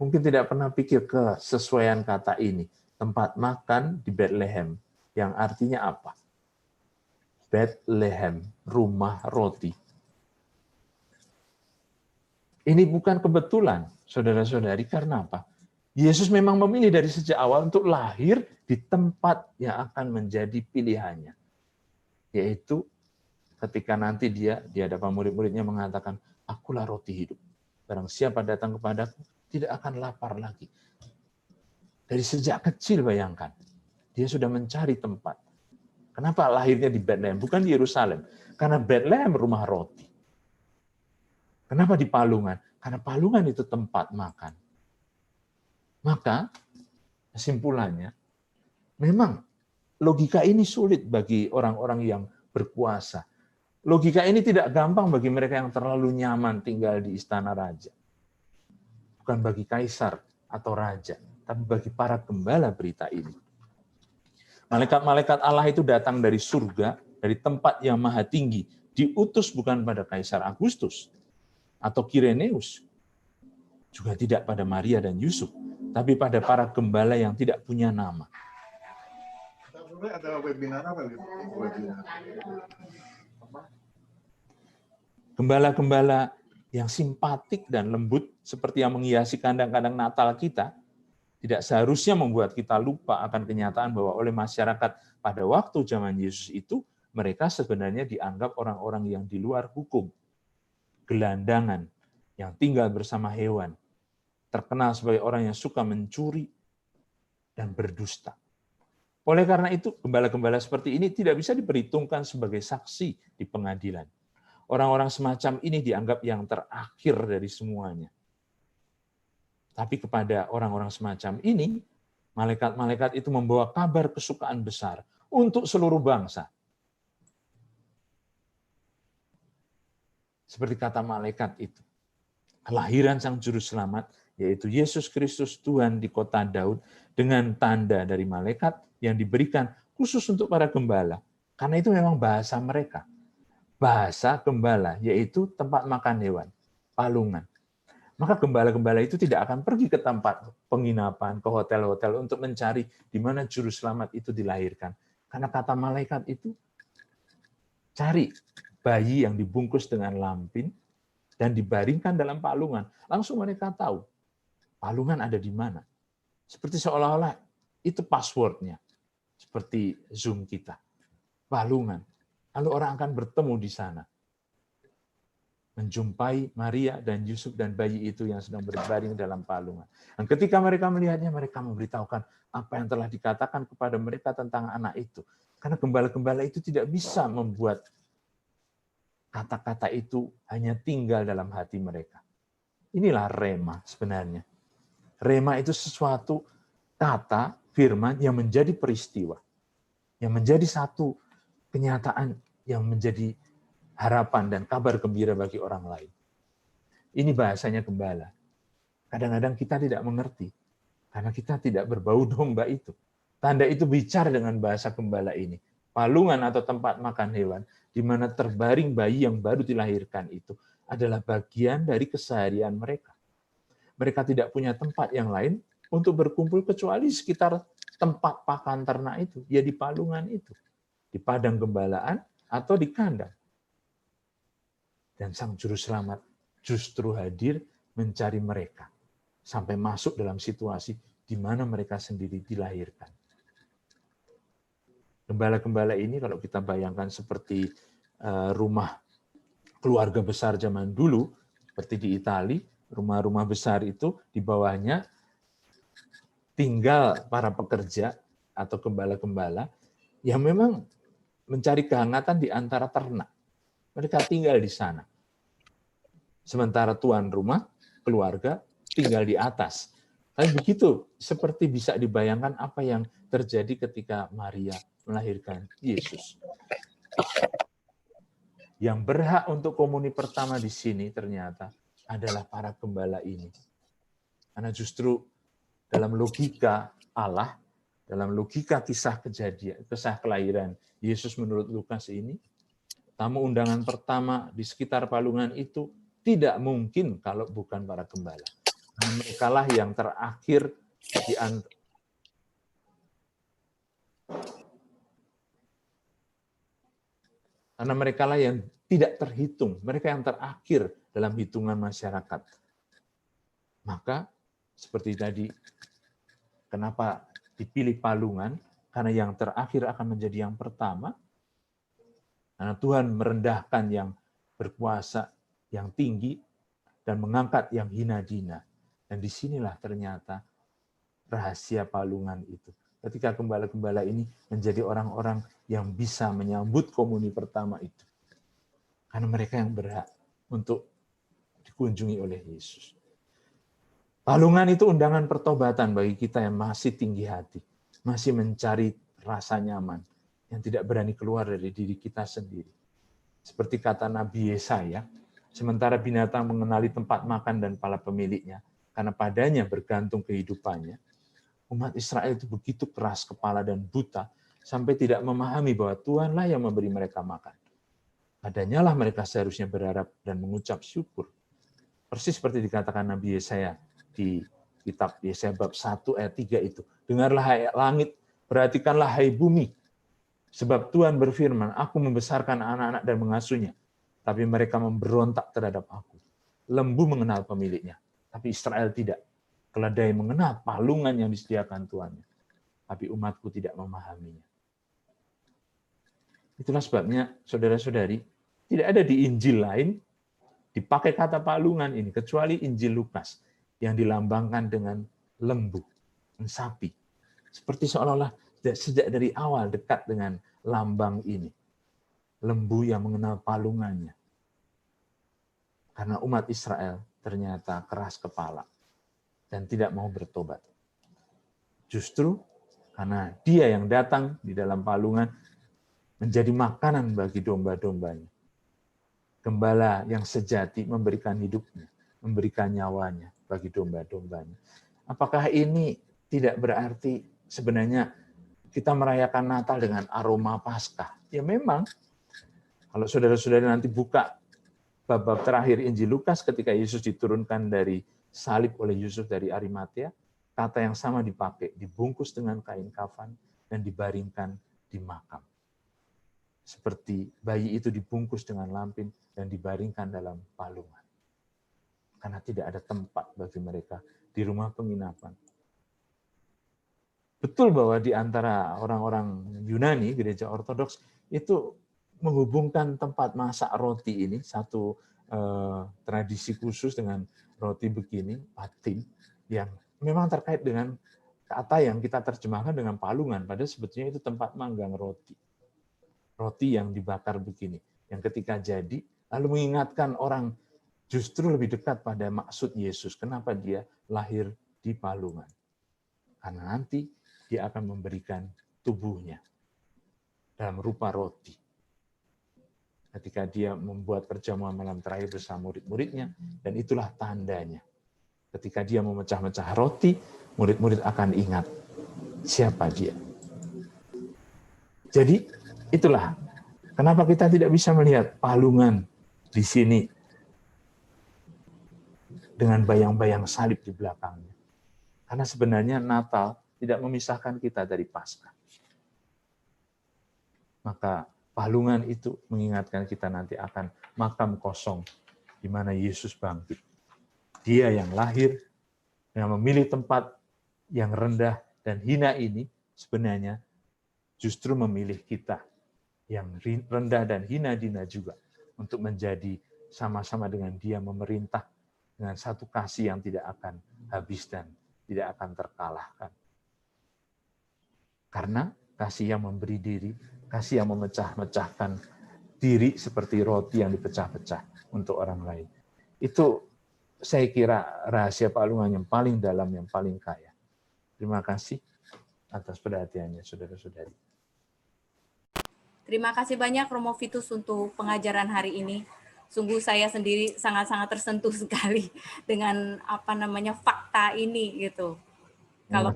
mungkin tidak pernah pikir kesesuaian kata ini. Tempat makan di Bethlehem, yang artinya apa? Bethlehem, rumah roti. Ini bukan kebetulan, saudara-saudari, karena apa? Yesus memang memilih dari sejak awal untuk lahir di tempat yang akan menjadi pilihannya. Yaitu ketika nanti dia di hadapan murid-muridnya mengatakan, akulah roti hidup. Barang siapa datang kepadaku, tidak akan lapar lagi. Dari sejak kecil bayangkan, dia sudah mencari tempat. Kenapa lahirnya di Bethlehem? Bukan di Yerusalem. Karena Bethlehem rumah roti. Kenapa di Palungan? Karena Palungan itu tempat makan. Maka kesimpulannya, memang logika ini sulit bagi orang-orang yang berkuasa. Logika ini tidak gampang bagi mereka yang terlalu nyaman tinggal di istana raja. Bukan bagi kaisar atau raja, tapi bagi para gembala berita ini. Malaikat-malaikat Allah itu datang dari surga, dari tempat yang maha tinggi, diutus bukan pada Kaisar Agustus atau Kireneus, juga tidak pada Maria dan Yusuf, tapi pada para gembala yang tidak punya nama. Ada webinar apa gitu? Webinar. Gembala-gembala yang simpatik dan lembut seperti yang menghiasi kandang-kandang Natal kita tidak seharusnya membuat kita lupa akan kenyataan bahwa oleh masyarakat pada waktu zaman Yesus itu mereka sebenarnya dianggap orang-orang yang di luar hukum, gelandangan, yang tinggal bersama hewan, terkenal sebagai orang yang suka mencuri dan berdusta. Oleh karena itu, gembala-gembala seperti ini tidak bisa diperhitungkan sebagai saksi di pengadilan. Orang-orang semacam ini dianggap yang terakhir dari semuanya. Tapi kepada orang-orang semacam ini, malaikat-malaikat itu membawa kabar kesukaan besar untuk seluruh bangsa. Seperti kata malaikat itu, kelahiran Sang Juru Selamat, yaitu Yesus Kristus Tuhan di kota Daud, dengan tanda dari malaikat yang diberikan khusus untuk para gembala. Karena itu memang bahasa mereka. Bahasa gembala, yaitu tempat makan hewan, palungan. Maka gembala-gembala itu tidak akan pergi ke tempat penginapan, ke hotel-hotel untuk mencari di mana Juru Selamat itu dilahirkan. Karena kata malaikat itu, cari bayi yang dibungkus dengan lampin dan dibaringkan dalam palungan. Langsung mereka tahu palungan ada di mana. Seperti seolah-olah itu passwordnya. Seperti Zoom kita. Palungan. Lalu orang akan bertemu di sana. Menjumpai Maria dan Yusuf dan bayi itu yang sedang berbaring dalam palungan. Dan ketika mereka melihatnya, mereka memberitahukan apa yang telah dikatakan kepada mereka tentang anak itu. Karena gembala-gembala itu tidak bisa membuat kata-kata itu hanya tinggal dalam hati mereka. Inilah rema sebenarnya. Rema itu sesuatu kata, firman yang menjadi peristiwa. Yang menjadi satu kenyataan yang menjadi harapan dan kabar gembira bagi orang lain. Ini bahasanya gembala. Kadang-kadang kita tidak mengerti, karena kita tidak berbau domba itu. Tanda itu bicara dengan bahasa gembala ini. Palungan atau tempat makan hewan, di mana terbaring bayi yang baru dilahirkan itu, adalah bagian dari keseharian mereka. Mereka tidak punya tempat yang lain untuk berkumpul kecuali sekitar tempat pakan ternak itu, ya di palungan itu. Di padang gembalaan atau di kandang. Dan Sang Juru Selamat justru hadir mencari mereka sampai masuk dalam situasi di mana mereka sendiri dilahirkan. Gembala-gembala ini kalau kita bayangkan seperti rumah keluarga besar zaman dulu, seperti di Italia, rumah-rumah besar itu di bawahnya tinggal para pekerja atau gembala-gembala yang memang mencari kehangatan di antara ternak. Mereka tinggal di sana. Sementara tuan rumah, keluarga, tinggal di atas. Tapi begitu, seperti bisa dibayangkan apa yang terjadi ketika Maria melahirkan Yesus. Yang berhak untuk komuni pertama di sini ternyata adalah para gembala ini. Karena justru dalam logika Allah, dalam logika kisah kejadian, kisah kelahiran Yesus menurut Lukas ini, tamu undangan pertama di sekitar palungan itu tidak mungkin kalau bukan para gembala. Karena mereka lah yang terakhir di karena mereka lah yang tidak terhitung, mereka yang terakhir dalam hitungan masyarakat. Maka seperti tadi, kenapa dipilih palungan? Karena yang terakhir akan menjadi yang pertama. Karena Tuhan merendahkan yang berkuasa, yang tinggi, dan mengangkat yang hina-dina. Dan disinilah ternyata rahasia palungan itu. Ketika gembala-gembala ini menjadi orang-orang yang bisa menyambut komuni pertama itu. Karena mereka yang berhak untuk dikunjungi oleh Yesus. Palungan itu undangan pertobatan bagi kita yang masih tinggi hati. Masih mencari rasa nyaman yang tidak berani keluar dari diri kita sendiri. Seperti kata Nabi Yesaya, sementara binatang mengenali tempat makan dan pala pemiliknya, karena padanya bergantung kehidupannya, umat Israel itu begitu keras kepala dan buta, sampai tidak memahami bahwa Tuhanlah yang memberi mereka makan. Padanya lah mereka seharusnya berharap dan mengucap syukur. Persis seperti dikatakan Nabi Yesaya di kitab Yesaya bab 1 ayat 3 itu. Dengarlah hai langit, perhatikanlah hai bumi. Sebab Tuhan berfirman, aku membesarkan anak-anak dan mengasuhnya. Tapi mereka memberontak terhadap aku. Lembu mengenal pemiliknya, tapi Israel tidak. Keledai mengenal palungan yang disediakan Tuhannya. Tapi umatku tidak memahaminya. Itulah sebabnya, saudara-saudari, tidak ada di Injil lain dipakai kata palungan ini, kecuali Injil Lukas, yang dilambangkan dengan lembu, sapi. Seperti seolah-olah sejak dari awal dekat dengan lambang ini. Lembu yang mengenal palungannya. Karena umat Israel ternyata keras kepala dan tidak mau bertobat. Justru karena dia yang datang di dalam palungan menjadi makanan bagi domba-dombanya. Gembala yang sejati memberikan hidupnya, memberikan nyawanya bagi domba-dombanya. Apakah ini tidak berarti sebenarnya kita merayakan Natal dengan aroma Paskah? Ya memang, kalau saudara-saudara nanti buka bab-bab terakhir Injil Lukas ketika Yesus diturunkan dari salib oleh Yusuf dari Arimatea, kata yang sama dipakai, dibungkus dengan kain kafan dan dibaringkan di makam. Seperti bayi itu dibungkus dengan lampin dan dibaringkan dalam palungan. Karena tidak ada tempat bagi mereka di rumah penginapan. Betul bahwa di antara orang-orang Yunani, gereja Ortodoks, itu menghubungkan tempat masak roti ini, satu tradisi khusus dengan roti begini, patin, yang memang terkait dengan kata yang kita terjemahkan dengan palungan, padahal sebetulnya itu tempat manggang roti. Roti yang dibakar begini, yang ketika jadi, lalu mengingatkan orang justru lebih dekat pada maksud Yesus. Kenapa dia lahir di palungan? Karena nanti dia akan memberikan tubuhnya dalam rupa roti. Ketika dia membuat perjamuan malam terakhir bersama murid-muridnya, dan itulah tandanya. Ketika dia memecah-mecah roti, murid-murid akan ingat siapa dia. Jadi, itulah kenapa kita tidak bisa melihat palungan di sini dengan bayang-bayang salib di belakangnya. Karena sebenarnya Natal tidak memisahkan kita dari Paskah. Maka palungan itu mengingatkan kita nanti akan makam kosong di mana Yesus bangkit. Dia yang lahir, yang memilih tempat yang rendah dan hina ini, sebenarnya justru memilih kita yang rendah dan hina-dina juga untuk menjadi sama-sama dengan dia memerintah dengan satu kasih yang tidak akan habis dan tidak akan terkalahkan. Karena kasih yang memberi diri, kasih yang memecah-mecahkan diri seperti roti yang dipecah-pecah untuk orang lain. Itu saya kira rahasia palungan yang paling dalam, yang paling kaya. Terima kasih atas perhatiannya, saudara-saudari. Terima kasih banyak Romo Vitus untuk pengajaran hari ini. Sungguh saya sendiri sangat-sangat tersentuh sekali dengan fakta ini gitu. Kalau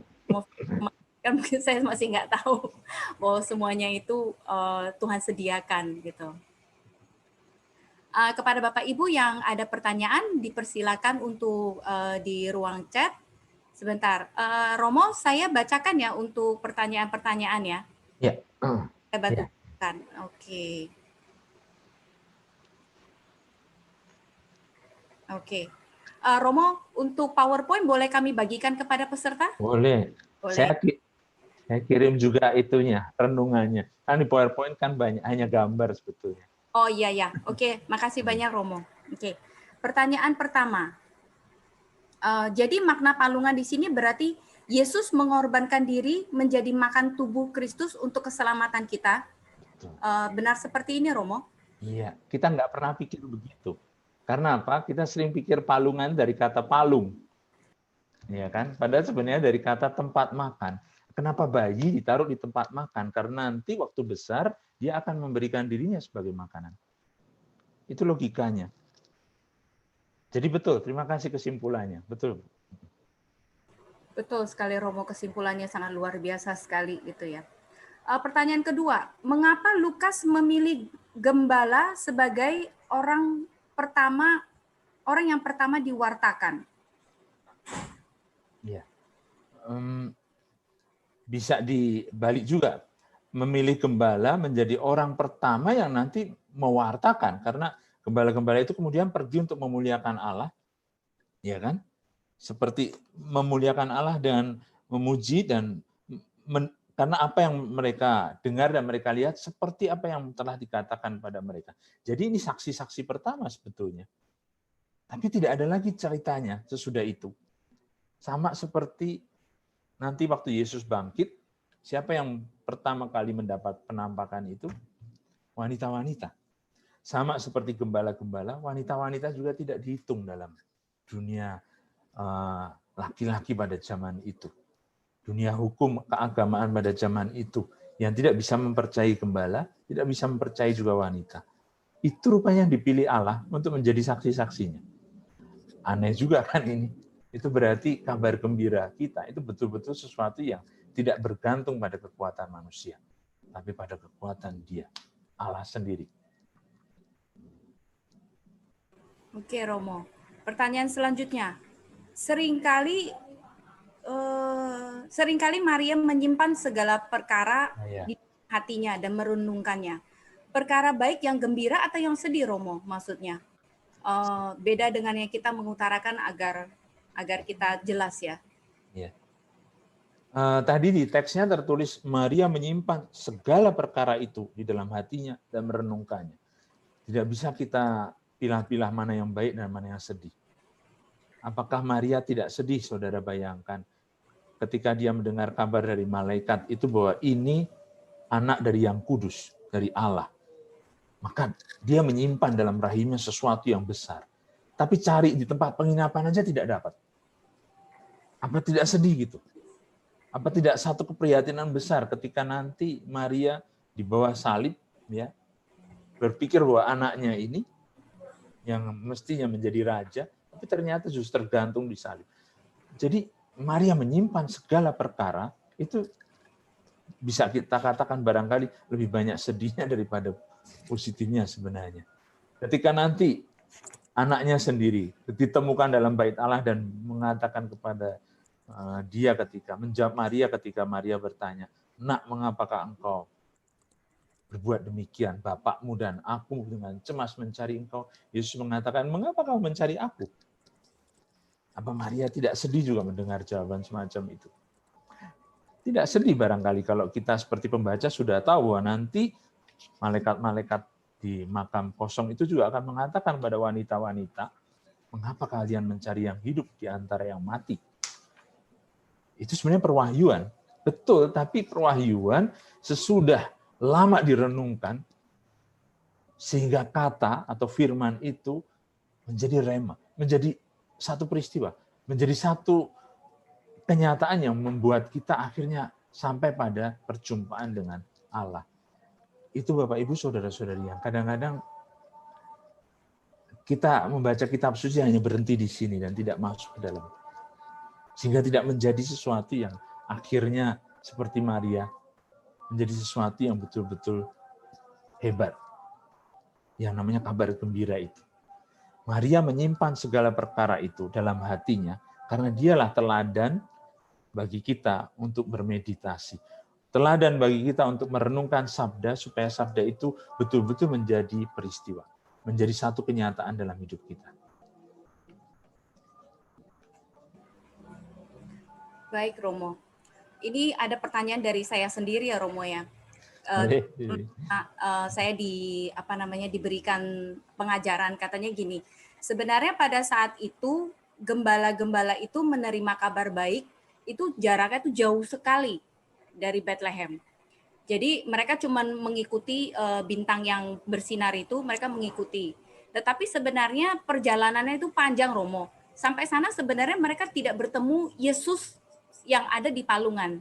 kan mungkin saya masih nggak tahu bahwa semuanya itu Tuhan sediakan gitu. Kepada Bapak Ibu yang ada pertanyaan, dipersilakan untuk di ruang chat. Sebentar, Romo, saya bacakan ya untuk pertanyaan-pertanyaan ya. Ya. Saya bantu. Oke. Romo, untuk PowerPoint boleh kami bagikan kepada peserta? Boleh. Saya kirim juga itunya, renungannya. Kan di PowerPoint kan banyak, hanya gambar sebetulnya. Oh iya. Oke, makasih banyak Romo. Oke. Pertanyaan pertama. Jadi makna palungan di sini berarti Yesus mengorbankan diri menjadi makan tubuh Kristus untuk keselamatan kita. Benar seperti ini, Romo? Iya, kita nggak pernah pikir begitu. Karena apa? Kita sering pikir palungan dari kata palung. Iya kan? Padahal sebenarnya dari kata tempat makan. Kenapa bayi ditaruh di tempat makan? Karena nanti waktu besar dia akan memberikan dirinya sebagai makanan. Itu logikanya. Jadi betul, terima kasih kesimpulannya. Betul. Betul sekali Romo, kesimpulannya sangat luar biasa sekali gitu ya. Pertanyaan kedua, mengapa Lukas memilih gembala sebagai orang yang pertama diwartakan? Ya. Bisa dibalik juga. Memilih gembala menjadi orang pertama yang nanti mewartakan, karena gembala-gembala itu kemudian pergi untuk memuliakan Allah, ya kan? Seperti memuliakan Allah dengan memuji dan karena apa yang mereka dengar dan mereka lihat seperti apa yang telah dikatakan pada mereka. Jadi ini saksi-saksi pertama sebetulnya. Tapi tidak ada lagi ceritanya sesudah itu. Sama seperti nanti waktu Yesus bangkit, siapa yang pertama kali mendapat penampakan itu? Wanita-wanita. Sama seperti gembala-gembala, wanita-wanita juga tidak dihitung dalam dunia laki-laki pada zaman itu. Dunia hukum keagamaan pada zaman itu. Yang tidak bisa mempercayai gembala, tidak bisa mempercayai juga wanita. Itu rupanya dipilih Allah untuk menjadi saksi-saksinya. Aneh juga kan ini. Itu berarti kabar gembira kita itu betul-betul sesuatu yang tidak bergantung pada kekuatan manusia, tapi pada kekuatan Dia, Allah sendiri. Oke Romo, pertanyaan selanjutnya. Seringkali Maria menyimpan segala perkara di hatinya dan merenungkannya. Perkara baik yang gembira atau yang sedih, Romo, maksudnya? Beda dengan yang kita mengutarakan agar kita jelas ya. Ya. Tadi di teksnya tertulis Maria menyimpan segala perkara itu di dalam hatinya dan merenungkannya. Tidak bisa kita pilah-pilah mana yang baik dan mana yang sedih. Apakah Maria tidak sedih, saudara bayangkan, ketika dia mendengar kabar dari malaikat itu bahwa ini anak dari Yang Kudus, dari Allah. Maka dia menyimpan dalam rahimnya sesuatu yang besar. Tapi cari di tempat penginapan aja tidak dapat. Apa tidak sedih gitu? Apa tidak satu keprihatinan besar ketika nanti Maria di bawah salib, ya, berpikir bahwa anaknya ini yang mestinya menjadi raja, tapi ternyata justru tergantung di salib. Jadi Maria menyimpan segala perkara, itu bisa kita katakan barangkali lebih banyak sedihnya daripada positifnya sebenarnya. Ketika nanti anaknya sendiri ditemukan dalam bait Allah dan mengatakan kepada dia menjawab Maria ketika Maria bertanya, "Nak, mengapakah engkau berbuat demikian? Bapakmu dan aku dengan cemas mencari engkau." Yesus mengatakan, "Mengapa kau mencari aku?" Apa Maria tidak sedih juga mendengar jawaban semacam itu? Tidak sedih barangkali kalau kita seperti pembaca sudah tahu bahwa nanti malaikat-malaikat di makam kosong itu juga akan mengatakan pada wanita-wanita, "Mengapa kalian mencari yang hidup di antara yang mati?" Itu sebenarnya perwahyuan. Betul, tapi perwahyuan sesudah lama direnungkan, sehingga kata atau firman itu menjadi rema, menjadi satu peristiwa, menjadi satu kenyataan yang membuat kita akhirnya sampai pada perjumpaan dengan Allah. Itu Bapak Ibu saudara-saudari yang kadang-kadang kita membaca kitab suci hanya berhenti di sini dan tidak masuk ke dalam. Sehingga tidak menjadi sesuatu yang akhirnya seperti Maria, menjadi sesuatu yang betul-betul hebat. Yang namanya kabar gembira itu. Maria menyimpan segala perkara itu dalam hatinya karena dialah teladan bagi kita untuk bermeditasi. Teladan bagi kita untuk merenungkan sabda supaya sabda itu betul-betul menjadi peristiwa, menjadi satu kenyataan dalam hidup kita. Baik Romo. Ini ada pertanyaan dari saya sendiri ya Romo ya. Saya diberikan pengajaran katanya gini. Sebenarnya pada saat itu gembala-gembala itu menerima kabar baik itu jaraknya itu jauh sekali dari Bethlehem. Jadi mereka cuma mengikuti bintang yang bersinar itu, mereka mengikuti. Tetapi sebenarnya perjalanannya itu panjang Romo. Sampai sana sebenarnya mereka tidak bertemu Yesus yang ada di palungan.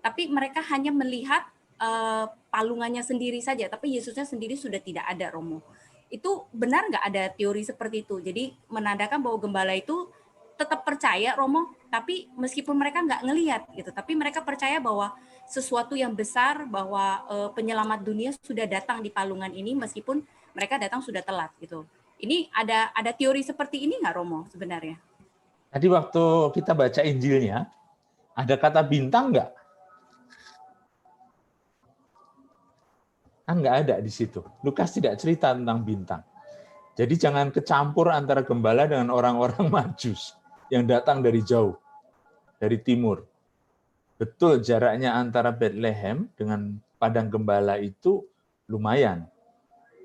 tapi mereka hanya melihat palungannya sendiri saja, tapi Yesusnya sendiri sudah tidak ada, Romo. Itu benar nggak ada teori seperti itu? Jadi menandakan bahwa gembala itu tetap percaya, Romo, tapi meskipun mereka nggak ngelihat gitu, tapi mereka percaya bahwa sesuatu yang besar, bahwa penyelamat dunia sudah datang di palungan ini meskipun mereka datang sudah telat gitu. Ini ada teori seperti ini nggak, Romo, sebenarnya? Tadi waktu kita baca Injilnya, ada kata bintang nggak? Kan nggak ada di situ. Lukas tidak cerita tentang bintang. Jadi jangan kecampur antara gembala dengan orang-orang Majus yang datang dari jauh, dari timur. Betul jaraknya antara Bethlehem dengan padang gembala itu lumayan.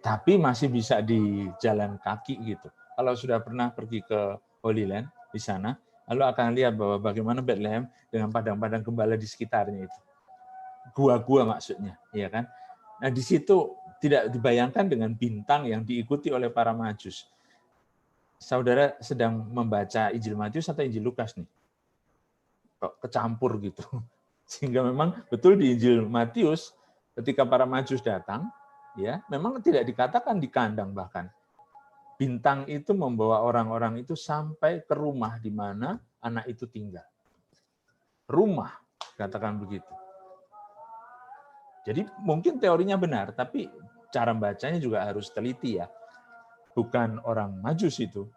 Tapi masih bisa di jalan kaki gitu. Kalau sudah pernah pergi ke Holy Land di sana, lalu akan lihat bahwa bagaimana Bethlehem dengan padang-padang gembala di sekitarnya itu. Gua-gua maksudnya, ya kan? Nah, di situ tidak dibayangkan dengan bintang yang diikuti oleh para Majus. Saudara sedang membaca Injil Matius atau Injil Lukas nih? Kok kecampur gitu. Sehingga memang betul di Injil Matius ketika para Majus datang, ya, memang tidak dikatakan di kandang bahkan. Bintang itu membawa orang-orang itu sampai ke rumah di mana anak itu tinggal. Rumah, katakan begitu. Jadi mungkin teorinya benar, tapi cara bacanya juga harus teliti ya. Bukan orang Majus itu,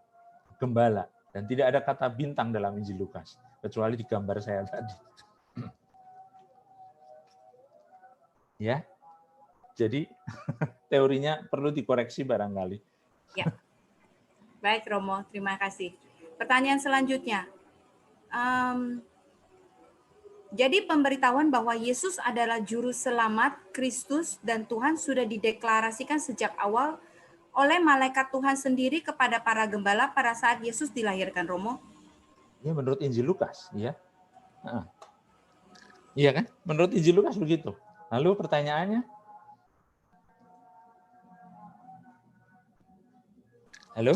gembala. Dan tidak ada kata bintang dalam Injil Lukas, kecuali di gambar saya tadi. Ya, jadi teorinya perlu dikoreksi barangkali. Ya. Baik, Romo, terima kasih. Pertanyaan selanjutnya. Jadi pemberitahuan bahwa Yesus adalah juru selamat, Kristus, dan Tuhan sudah dideklarasikan sejak awal oleh malaikat Tuhan sendiri kepada para gembala pada saat Yesus dilahirkan, Romo? Ya, menurut Injil Lukas, ya. Iya kan? Menurut Injil Lukas begitu. Lalu pertanyaannya? Halo?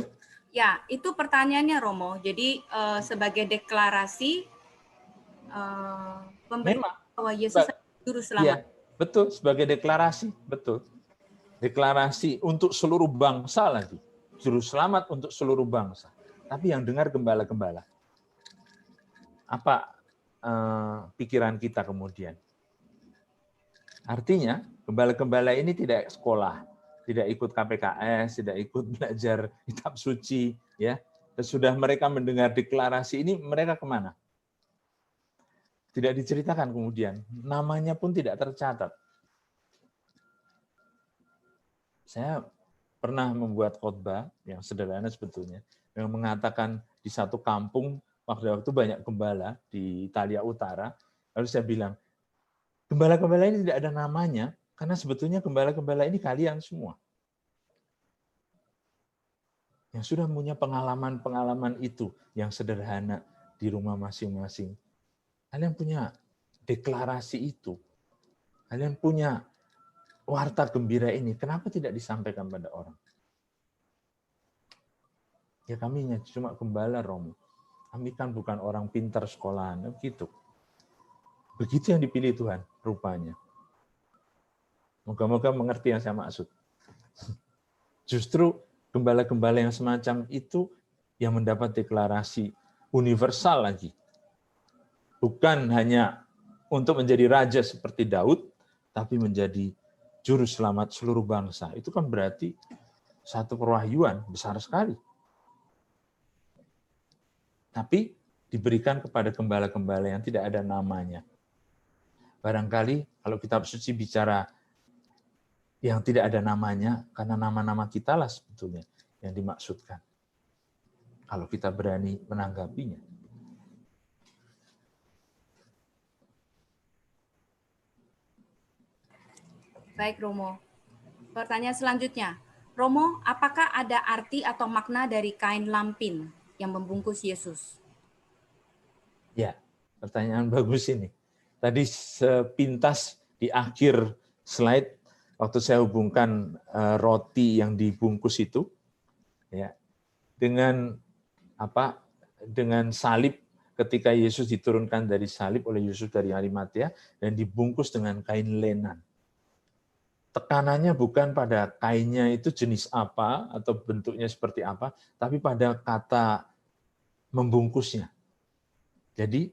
Ya, itu pertanyaannya, Romo. Jadi sebagai deklarasi pemberitahuan bahwa Yesus adalah juru selamat. Ya, betul, sebagai deklarasi, betul. Deklarasi untuk seluruh bangsa lagi. Juru selamat untuk seluruh bangsa. Tapi yang dengar gembala-gembala. Apa pikiran kita kemudian? Artinya, gembala-gembala ini tidak sekolah, tidak ikut KPKS, tidak ikut belajar kitab suci, ya. Sesudah mereka mendengar deklarasi ini, mereka kemana? Tidak diceritakan kemudian, namanya pun tidak tercatat. Saya pernah membuat khotbah yang sederhana sebetulnya, yang mengatakan di satu kampung waktu itu banyak gembala di Italia Utara. Lalu saya bilang, gembala-gembala ini tidak ada namanya, karena sebetulnya gembala-gembala ini kalian semua. Yang sudah punya pengalaman-pengalaman itu, yang sederhana di rumah masing-masing. Kalian punya deklarasi itu. Kalian punya warta gembira ini. Kenapa tidak disampaikan pada orang? Ya kami cuma gembala, Romo. Kami kan bukan orang pintar sekolahan. Begitu. Begitu yang dipilih Tuhan, rupanya. Moga-moga mengerti yang saya maksud. Justru gembala-gembala yang semacam itu yang mendapat deklarasi universal lagi. Bukan hanya untuk menjadi raja seperti Daud, tapi menjadi juru selamat seluruh bangsa. Itu kan berarti satu perwahyuan besar sekali. Tapi diberikan kepada gembala-gembala yang tidak ada namanya. Barangkali kalau kitab suci bicara yang tidak ada namanya, karena nama-nama kita lah sebetulnya yang dimaksudkan. Kalau kita berani menanggapinya. Baik, Romo. Pertanyaan selanjutnya. Romo, apakah ada arti atau makna dari kain lampin yang membungkus Yesus? Ya, pertanyaan bagus ini. Tadi sepintas di akhir slide, waktu saya hubungkan roti yang dibungkus itu, ya, dengan salib ketika Yesus diturunkan dari salib oleh Yusuf dari Arimatea dan dibungkus dengan kain lenan. Tekanannya bukan pada kainnya itu jenis apa atau bentuknya seperti apa, tapi pada kata membungkusnya. Jadi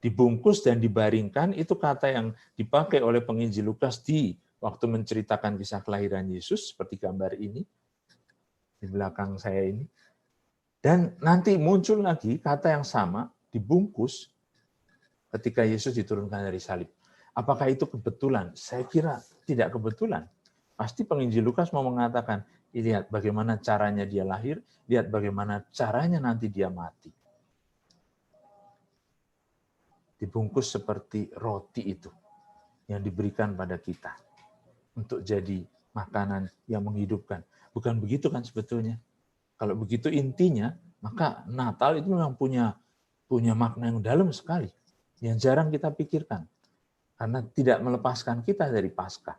dibungkus dan dibaringkan itu kata yang dipakai oleh penginjil Lukas di waktu menceritakan kisah kelahiran Yesus, seperti gambar ini di belakang saya ini. Dan nanti muncul lagi kata yang sama, dibungkus, ketika Yesus diturunkan dari salib. Apakah itu kebetulan? Saya kira tidak kebetulan. Pasti penginjil Lukas mau mengatakan, lihat bagaimana caranya dia lahir, lihat bagaimana caranya nanti dia mati. Dibungkus seperti roti itu yang diberikan pada kita untuk jadi makanan yang menghidupkan. Bukan begitu kan sebetulnya? Kalau begitu intinya, maka Natal itu memang punya makna yang dalam sekali, yang jarang kita pikirkan. Karena tidak melepaskan kita dari Paskah.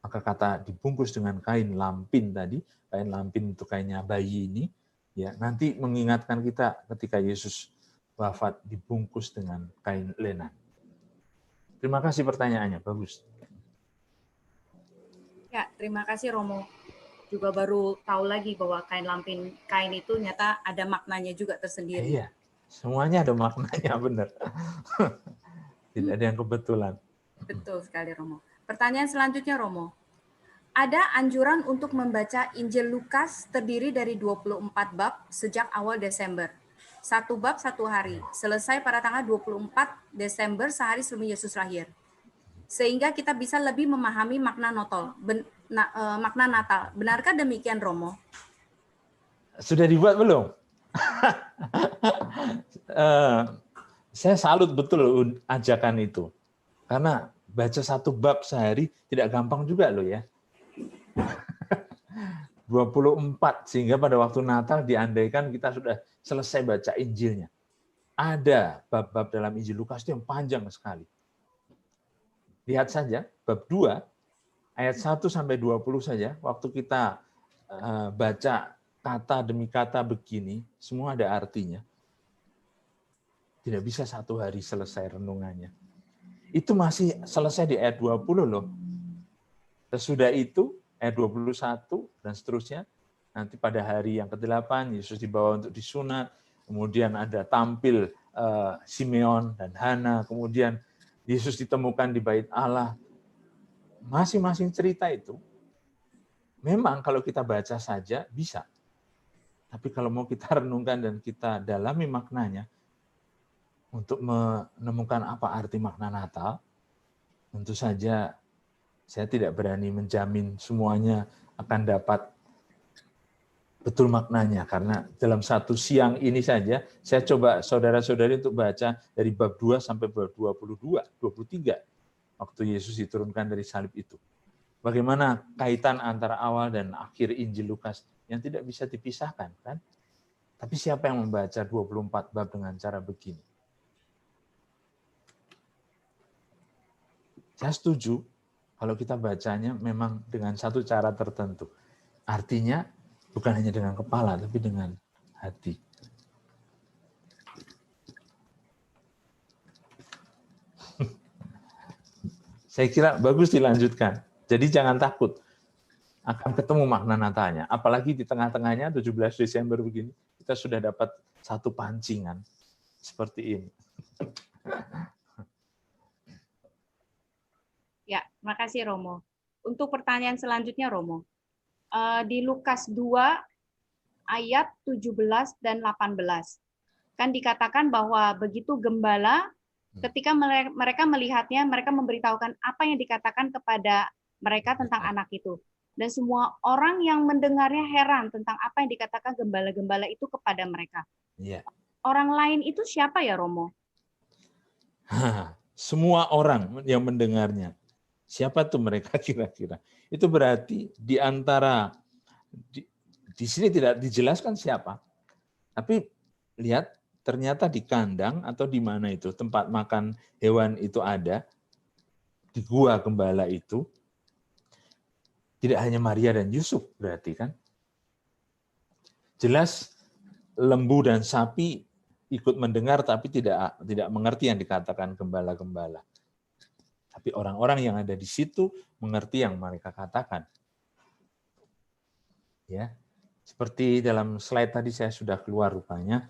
Maka kata dibungkus dengan kain lampin tadi, kain lampin itu kainnya bayi ini, ya nanti mengingatkan kita ketika Yesus wafat dibungkus dengan kain lenan. Terima kasih pertanyaannya, bagus. Ya, terima kasih Romo. Juga baru tahu lagi bahwa kain itu nyata ada maknanya juga tersendiri. Iya, semuanya ada maknanya, benar. Tidak ada yang kebetulan. Betul sekali Romo. Pertanyaan selanjutnya Romo. Ada anjuran untuk membaca Injil Lukas terdiri dari 24 bab sejak awal Desember. 1 bab 1 hari, selesai pada tanggal 24 Desember sehari sebelum Yesus lahir. Sehingga kita bisa lebih memahami makna Natal. Benarkah demikian Romo? Sudah dibuat belum? Saya salut betul ajakan itu. Karena baca 1 bab sehari tidak gampang juga loh ya. 24, sehingga pada waktu Natal diandaikan kita sudah selesai baca Injilnya. Ada bab-bab dalam Injil Lukas itu yang panjang sekali. Lihat saja, bab 2, ayat 1 sampai 20 saja, waktu kita baca kata demi kata begini, semua ada artinya. Tidak bisa 1 hari selesai renungannya. Itu masih selesai di ayat 20 loh. Sesudah itu, ayat 21 dan seterusnya, nanti pada hari yang ke-8, Yesus dibawa untuk disunat, kemudian ada tampil Simeon dan Hana, kemudian Yesus ditemukan di bait Allah. Masing-masing cerita itu, memang kalau kita baca saja bisa. Tapi kalau mau kita renungkan dan kita dalami maknanya, untuk menemukan apa arti makna Natal, tentu saja saya tidak berani menjamin semuanya akan dapat betul maknanya. Karena dalam 1 siang ini saja, saya coba saudara-saudari untuk baca dari bab 2 sampai bab 22, 23, waktu Yesus diturunkan dari salib itu. Bagaimana kaitan antara awal dan akhir Injil Lukas yang tidak bisa dipisahkan, kan? Tapi siapa yang membaca 24 bab dengan cara begini? Saya setuju kalau kita bacanya memang dengan satu cara tertentu. Artinya bukan hanya dengan kepala, tapi dengan hati. Saya kira bagus dilanjutkan. Jadi jangan takut. Akan ketemu makna Natalnya. Apalagi di tengah-tengahnya 17 Desember begini, kita sudah dapat satu pancingan seperti ini. Ya, makasih Romo. Untuk pertanyaan selanjutnya Romo. Di Lukas 2 ayat 17 dan 18. Kan dikatakan bahwa begitu gembala ketika mereka melihatnya, mereka memberitahukan apa yang dikatakan kepada mereka tentang anak itu. Dan semua orang yang mendengarnya heran tentang apa yang dikatakan gembala-gembala itu kepada mereka. Ya. Orang lain itu siapa ya Romo? Semua orang yang mendengarnya. Siapa tuh mereka kira-kira? Itu berarti di antara, di sini tidak dijelaskan siapa. Tapi lihat, ternyata di kandang atau di mana itu, tempat makan hewan itu ada, di gua gembala itu, tidak hanya Maria dan Yusuf berarti kan. Jelas lembu dan sapi ikut mendengar tapi tidak mengerti yang dikatakan gembala-gembala. Tapi orang-orang yang ada di situ mengerti yang mereka katakan. Ya, seperti dalam slide tadi saya sudah keluar rupanya,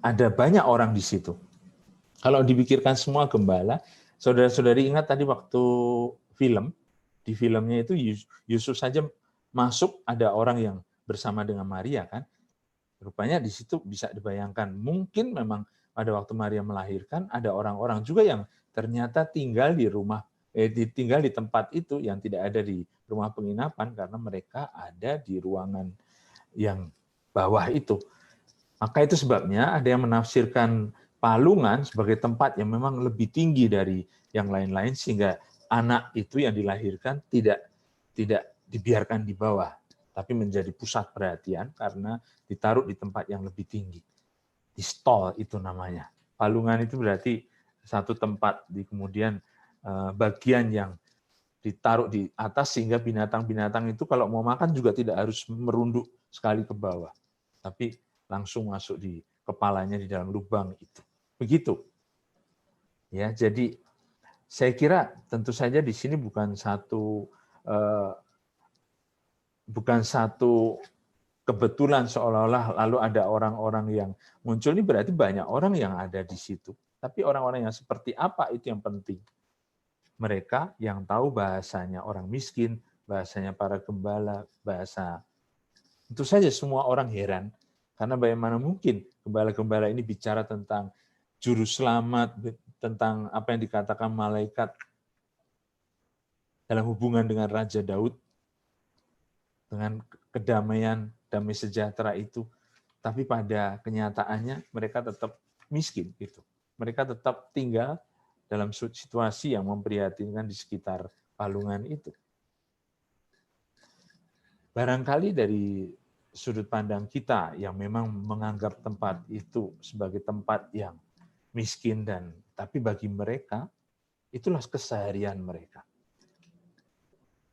ada banyak orang di situ. Kalau dipikirkan semua gembala, saudara-saudari ingat tadi waktu di filmnya itu Yusuf saja masuk, ada orang yang bersama dengan Maria kan. Rupanya di situ bisa dibayangkan, mungkin memang pada waktu Maria melahirkan ada orang-orang juga yang ternyata tinggal di tempat itu yang tidak ada di rumah penginapan karena mereka ada di ruangan yang bawah itu. Maka itu sebabnya ada yang menafsirkan palungan sebagai tempat yang memang lebih tinggi dari yang lain-lain sehingga anak itu yang dilahirkan tidak dibiarkan di bawah, tapi menjadi pusat perhatian karena ditaruh di tempat yang lebih tinggi. Di stall itu namanya. Palungan itu berarti satu tempat, kemudian bagian yang ditaruh di atas sehingga binatang-binatang itu kalau mau makan juga tidak harus merunduk sekali ke bawah, tapi langsung masuk di kepalanya di dalam lubang itu. Begitu. Ya, jadi saya kira tentu saja di sini bukan satu kebetulan seolah-olah lalu ada orang-orang yang muncul, ini berarti banyak orang yang ada di situ. Tapi orang-orang yang seperti apa itu yang penting. Mereka yang tahu bahasanya orang miskin, bahasanya para gembala, bahasa. Tentu saja semua orang heran, karena bagaimana mungkin gembala-gembala ini bicara tentang juru selamat, tentang apa yang dikatakan malaikat dalam hubungan dengan Raja Daud, dengan kedamaian, damai sejahtera itu, tapi pada kenyataannya mereka tetap miskin gitu. Mereka tetap tinggal dalam situasi yang memprihatinkan di sekitar palungan itu. Barangkali dari sudut pandang kita yang memang menganggap tempat itu sebagai tempat yang miskin tapi bagi mereka itulah keseharian mereka.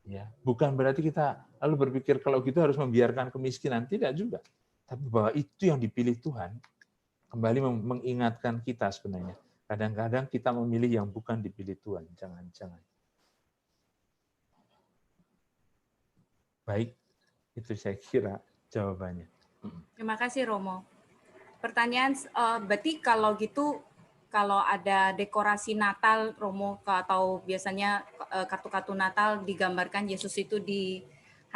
Ya, bukan berarti kita lalu berpikir kalau gitu harus membiarkan kemiskinan, tidak juga. Tapi bahwa itu yang dipilih Tuhan, kembali mengingatkan kita sebenarnya. Kadang-kadang kita memilih yang bukan dipilih Tuhan, jangan-jangan. Baik, itu saya kira jawabannya. Terima kasih Romo. Pertanyaan, berarti kalau gitu, kalau ada dekorasi Natal, Romo, atau biasanya kartu-kartu Natal digambarkan Yesus itu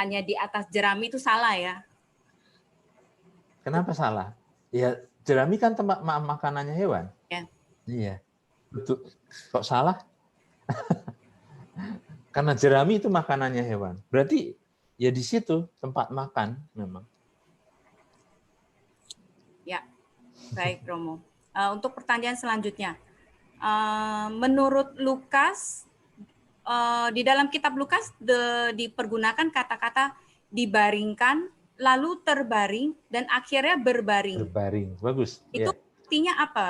hanya di atas jerami, itu salah ya? Kenapa salah? Ya, jerami kan tempat makanannya hewan. Ya. Iya, betul. Kok salah? Karena jerami itu makanannya hewan. Berarti ya di situ tempat makan memang. Ya, baik Romo. Untuk pertanyaan selanjutnya, menurut Lukas, di dalam kitab Lukas dipergunakan kata-kata dibaringkan, lalu terbaring, dan akhirnya berbaring. Berbaring, bagus. Itu ya. artinya apa,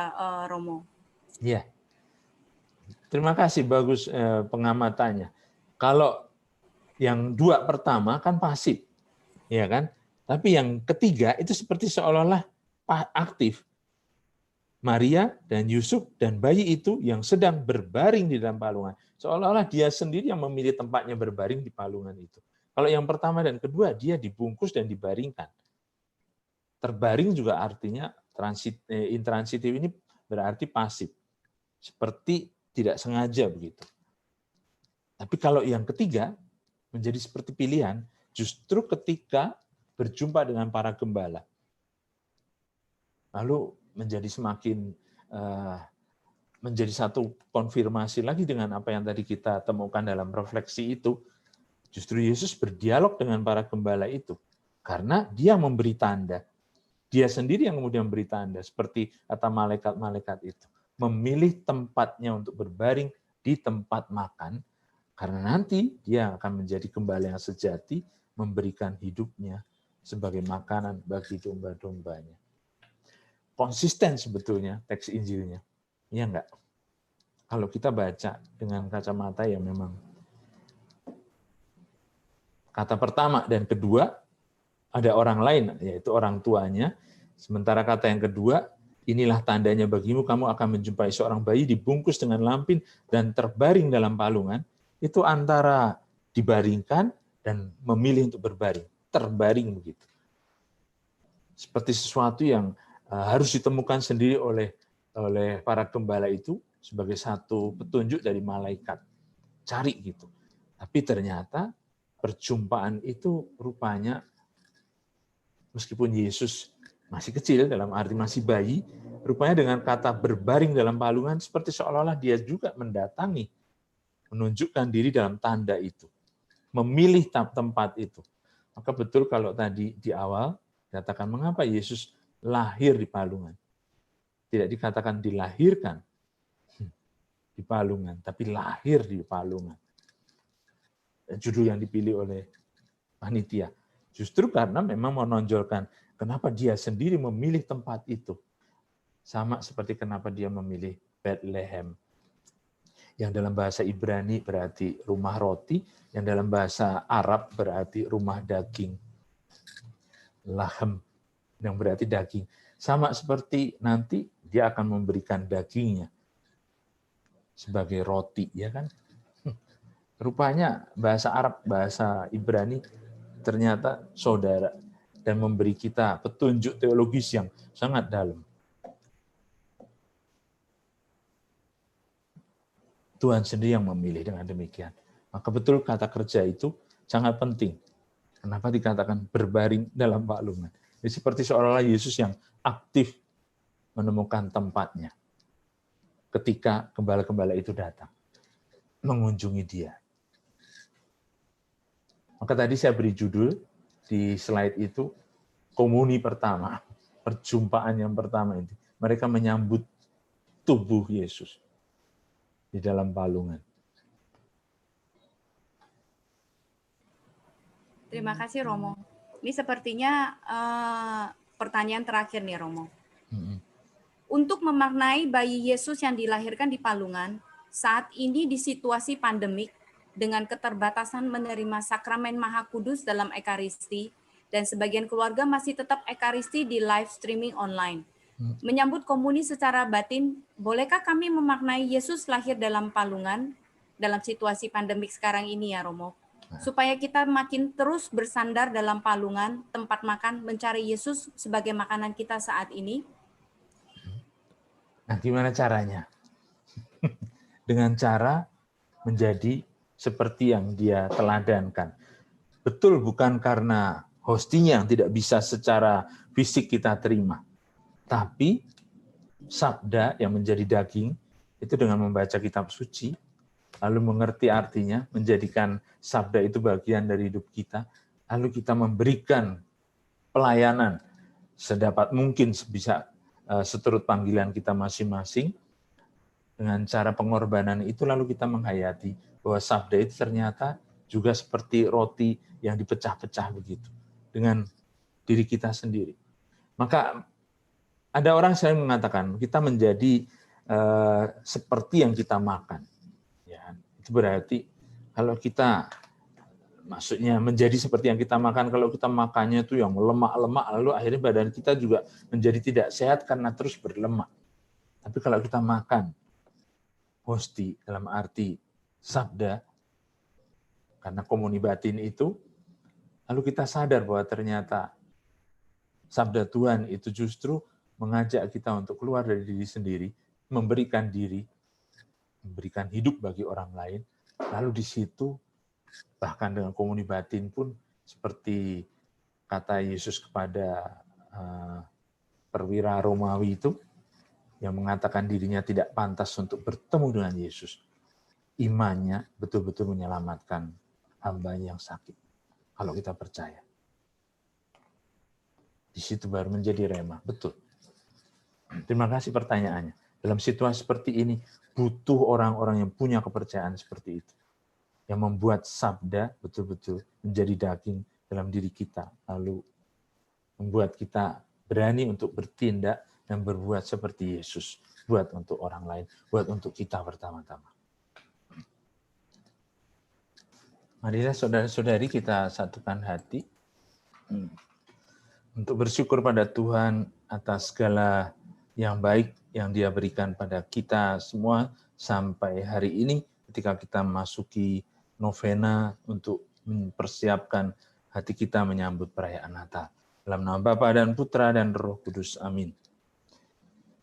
Romo? Iya. Terima kasih, bagus pengamatannya. Kalau yang dua pertama kan pasif, ya kan? Tapi yang ketiga itu seperti seolah-olah aktif. Maria dan Yusuf dan bayi itu yang sedang berbaring di dalam palungan. Seolah-olah dia sendiri yang memilih tempatnya berbaring di palungan itu. Kalau yang pertama dan kedua, dia dibungkus dan dibaringkan. Terbaring juga artinya intransitif, ini berarti pasif. Seperti tidak sengaja begitu. Tapi kalau yang ketiga, menjadi seperti pilihan, justru ketika berjumpa dengan para gembala. Lalu menjadi semakin menjadi satu konfirmasi lagi dengan apa yang tadi kita temukan dalam refleksi itu. Justru Yesus berdialog dengan para gembala itu karena dia memberi tanda. Dia sendiri yang kemudian memberi tanda, seperti kata malaikat-malaikat itu, memilih tempatnya untuk berbaring di tempat makan, karena nanti dia akan menjadi gembala yang sejati, memberikan hidupnya sebagai makanan bagi domba-dombanya. Konsisten sebetulnya teks Injilnya, ya enggak? Kalau kita baca dengan kacamata yang memang kata pertama dan kedua ada orang lain, yaitu orang tuanya, sementara kata yang kedua inilah tandanya bagimu, kamu akan menjumpai seorang bayi dibungkus dengan lampin dan terbaring dalam palungan. Itu antara dibaringkan dan memilih untuk berbaring. Terbaring begitu. Seperti sesuatu yang harus ditemukan sendiri oleh para gembala itu sebagai satu petunjuk dari malaikat. Cari gitu. Tapi ternyata perjumpaan itu rupanya meskipun Yesus masih kecil, dalam arti masih bayi, rupanya dengan kata berbaring dalam palungan seperti seolah-olah dia juga mendatangi, menunjukkan diri dalam tanda itu, memilih tempat itu. Maka betul kalau tadi di awal dikatakan mengapa Yesus lahir di palungan. Tidak dikatakan dilahirkan di palungan, tapi lahir di palungan. Judul yang dipilih oleh panitia. Justru karena memang menonjolkan kenapa dia sendiri memilih tempat itu. Sama seperti kenapa dia memilih Bethlehem. Yang dalam bahasa Ibrani berarti rumah roti, yang dalam bahasa Arab berarti rumah daging. Lahem, yang berarti daging. Sama seperti nanti dia akan memberikan dagingnya sebagai roti, ya kan? Rupanya bahasa Arab, bahasa Ibrani ternyata saudara dan memberi kita petunjuk teologis yang sangat dalam. Tuhan sendiri yang memilih dengan demikian. Maka betul kata kerja itu sangat penting. Kenapa dikatakan berbaring dalam palungan? Jadi seperti seolah-olah Yesus yang aktif menemukan tempatnya ketika gembala-gembala itu datang mengunjungi dia. Maka tadi saya beri judul di slide itu, komuni pertama, perjumpaan yang pertama ini. Mereka menyambut tubuh Yesus di dalam palungan. Terima kasih Romo. Ini sepertinya pertanyaan terakhir nih Romo. Untuk memaknai bayi Yesus yang dilahirkan di palungan, saat ini di situasi pandemik, dengan keterbatasan menerima sakramen Maha Kudus dalam Ekaristi, dan sebagian keluarga masih tetap Ekaristi di live streaming online. Menyambut komuni secara batin, bolehkah kami memaknai Yesus lahir dalam palungan dalam situasi pandemik sekarang ini ya Romo? Supaya kita makin terus bersandar dalam palungan, tempat makan, mencari Yesus sebagai makanan kita saat ini? Nah, gimana caranya? Dengan cara menjadi seperti yang dia teladankan. Betul bukan karena hostinya yang tidak bisa secara fisik kita terima. Tapi sabda yang menjadi daging, itu dengan membaca kitab suci, lalu mengerti artinya, menjadikan sabda itu bagian dari hidup kita, lalu kita memberikan pelayanan sedapat mungkin bisa seturut panggilan kita masing-masing, dengan cara pengorbanan itu lalu kita menghayati bahwa sabda itu ternyata juga seperti roti yang dipecah-pecah begitu dengan diri kita sendiri. Maka ada orang sering mengatakan kita menjadi seperti yang kita makan. Ya, itu berarti kalau kita maksudnya menjadi seperti yang kita makan, kalau kita makannya itu yang lemak-lemak, lalu akhirnya badan kita juga menjadi tidak sehat karena terus berlemak. Tapi kalau kita makan hosti dalam arti sabda, karena komuni batin itu, lalu kita sadar bahwa ternyata sabda Tuhan itu justru mengajak kita untuk keluar dari diri sendiri, memberikan diri, memberikan hidup bagi orang lain, lalu di situ bahkan dengan komuni batin pun seperti kata Yesus kepada perwira Romawi itu, yang mengatakan dirinya tidak pantas untuk bertemu dengan Yesus. Imannya betul-betul menyelamatkan hamba yang sakit. Kalau kita percaya. Di situ baru menjadi rema. Betul. Terima kasih pertanyaannya. Dalam situasi seperti ini, butuh orang-orang yang punya kepercayaan seperti itu. Yang membuat sabda betul-betul menjadi daging dalam diri kita. Lalu membuat kita berani untuk bertindak dan berbuat seperti Yesus. Buat untuk orang lain, buat untuk kita pertama-tama. Marilah saudara-saudari kita satukan hati untuk bersyukur pada Tuhan atas segala yang baik yang Dia berikan pada kita semua sampai hari ini ketika kita memasuki novena untuk mempersiapkan hati kita menyambut perayaan Natal. Dalam nama Bapa dan Putra dan Roh Kudus. Amin.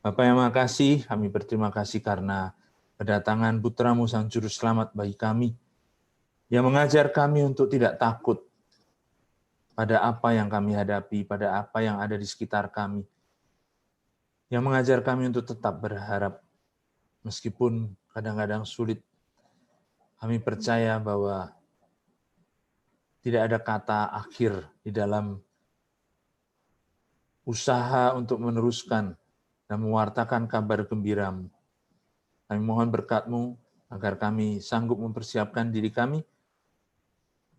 Bapa yang makasih, kami berterima kasih karena kedatangan Putra-Mu Sang Juru Selamat bagi kami, yang mengajar kami untuk tidak takut pada apa yang kami hadapi, pada apa yang ada di sekitar kami, yang mengajar kami untuk tetap berharap, meskipun kadang-kadang sulit. Kami percaya bahwa tidak ada kata akhir di dalam usaha untuk meneruskan dan mewartakan kabar gembira-Mu. Kami mohon berkat-Mu agar kami sanggup mempersiapkan diri kami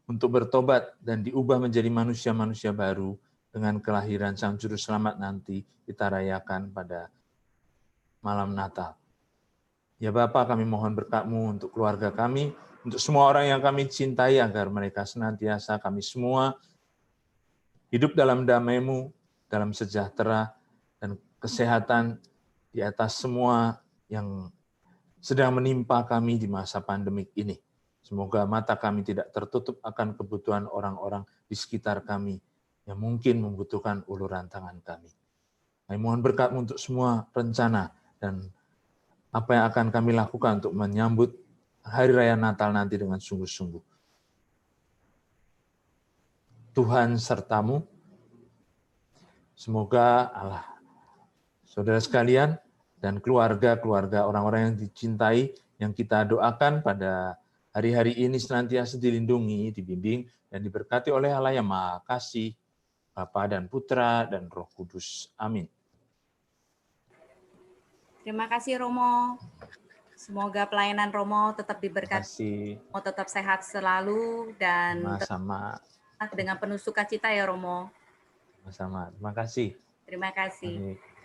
untuk bertobat dan diubah menjadi manusia-manusia baru dengan kelahiran Sang Juru Selamat nanti kita rayakan pada malam Natal. Ya Bapa, kami mohon berkat-Mu untuk keluarga kami, untuk semua orang yang kami cintai, agar mereka senantiasa kami semua hidup dalam damai-Mu, dalam sejahtera dan kesehatan di atas semua yang sedang menimpa kami di masa pandemik ini. Semoga mata kami tidak tertutup akan kebutuhan orang-orang di sekitar kami yang mungkin membutuhkan uluran tangan kami. Kami mohon berkat-Mu untuk semua rencana dan apa yang akan kami lakukan untuk menyambut Hari Raya Natal nanti dengan sungguh-sungguh. Tuhan serta-Mu. Semoga Allah, saudara sekalian, dan keluarga-keluarga orang-orang yang dicintai, yang kita doakan pada hari-hari ini senantiasa dilindungi, dibimbing, dan diberkati oleh Allah yang Maha Kasih, Bapa dan Putra dan Roh Kudus. Amin. Terima kasih Romo. Semoga pelayanan Romo tetap Terima diberkati, kasih. Romo tetap sehat selalu dan Sama-sama. dengan penuh sukacita ya Romo. Sama-sama. Terima kasih. Terima kasih. Mari.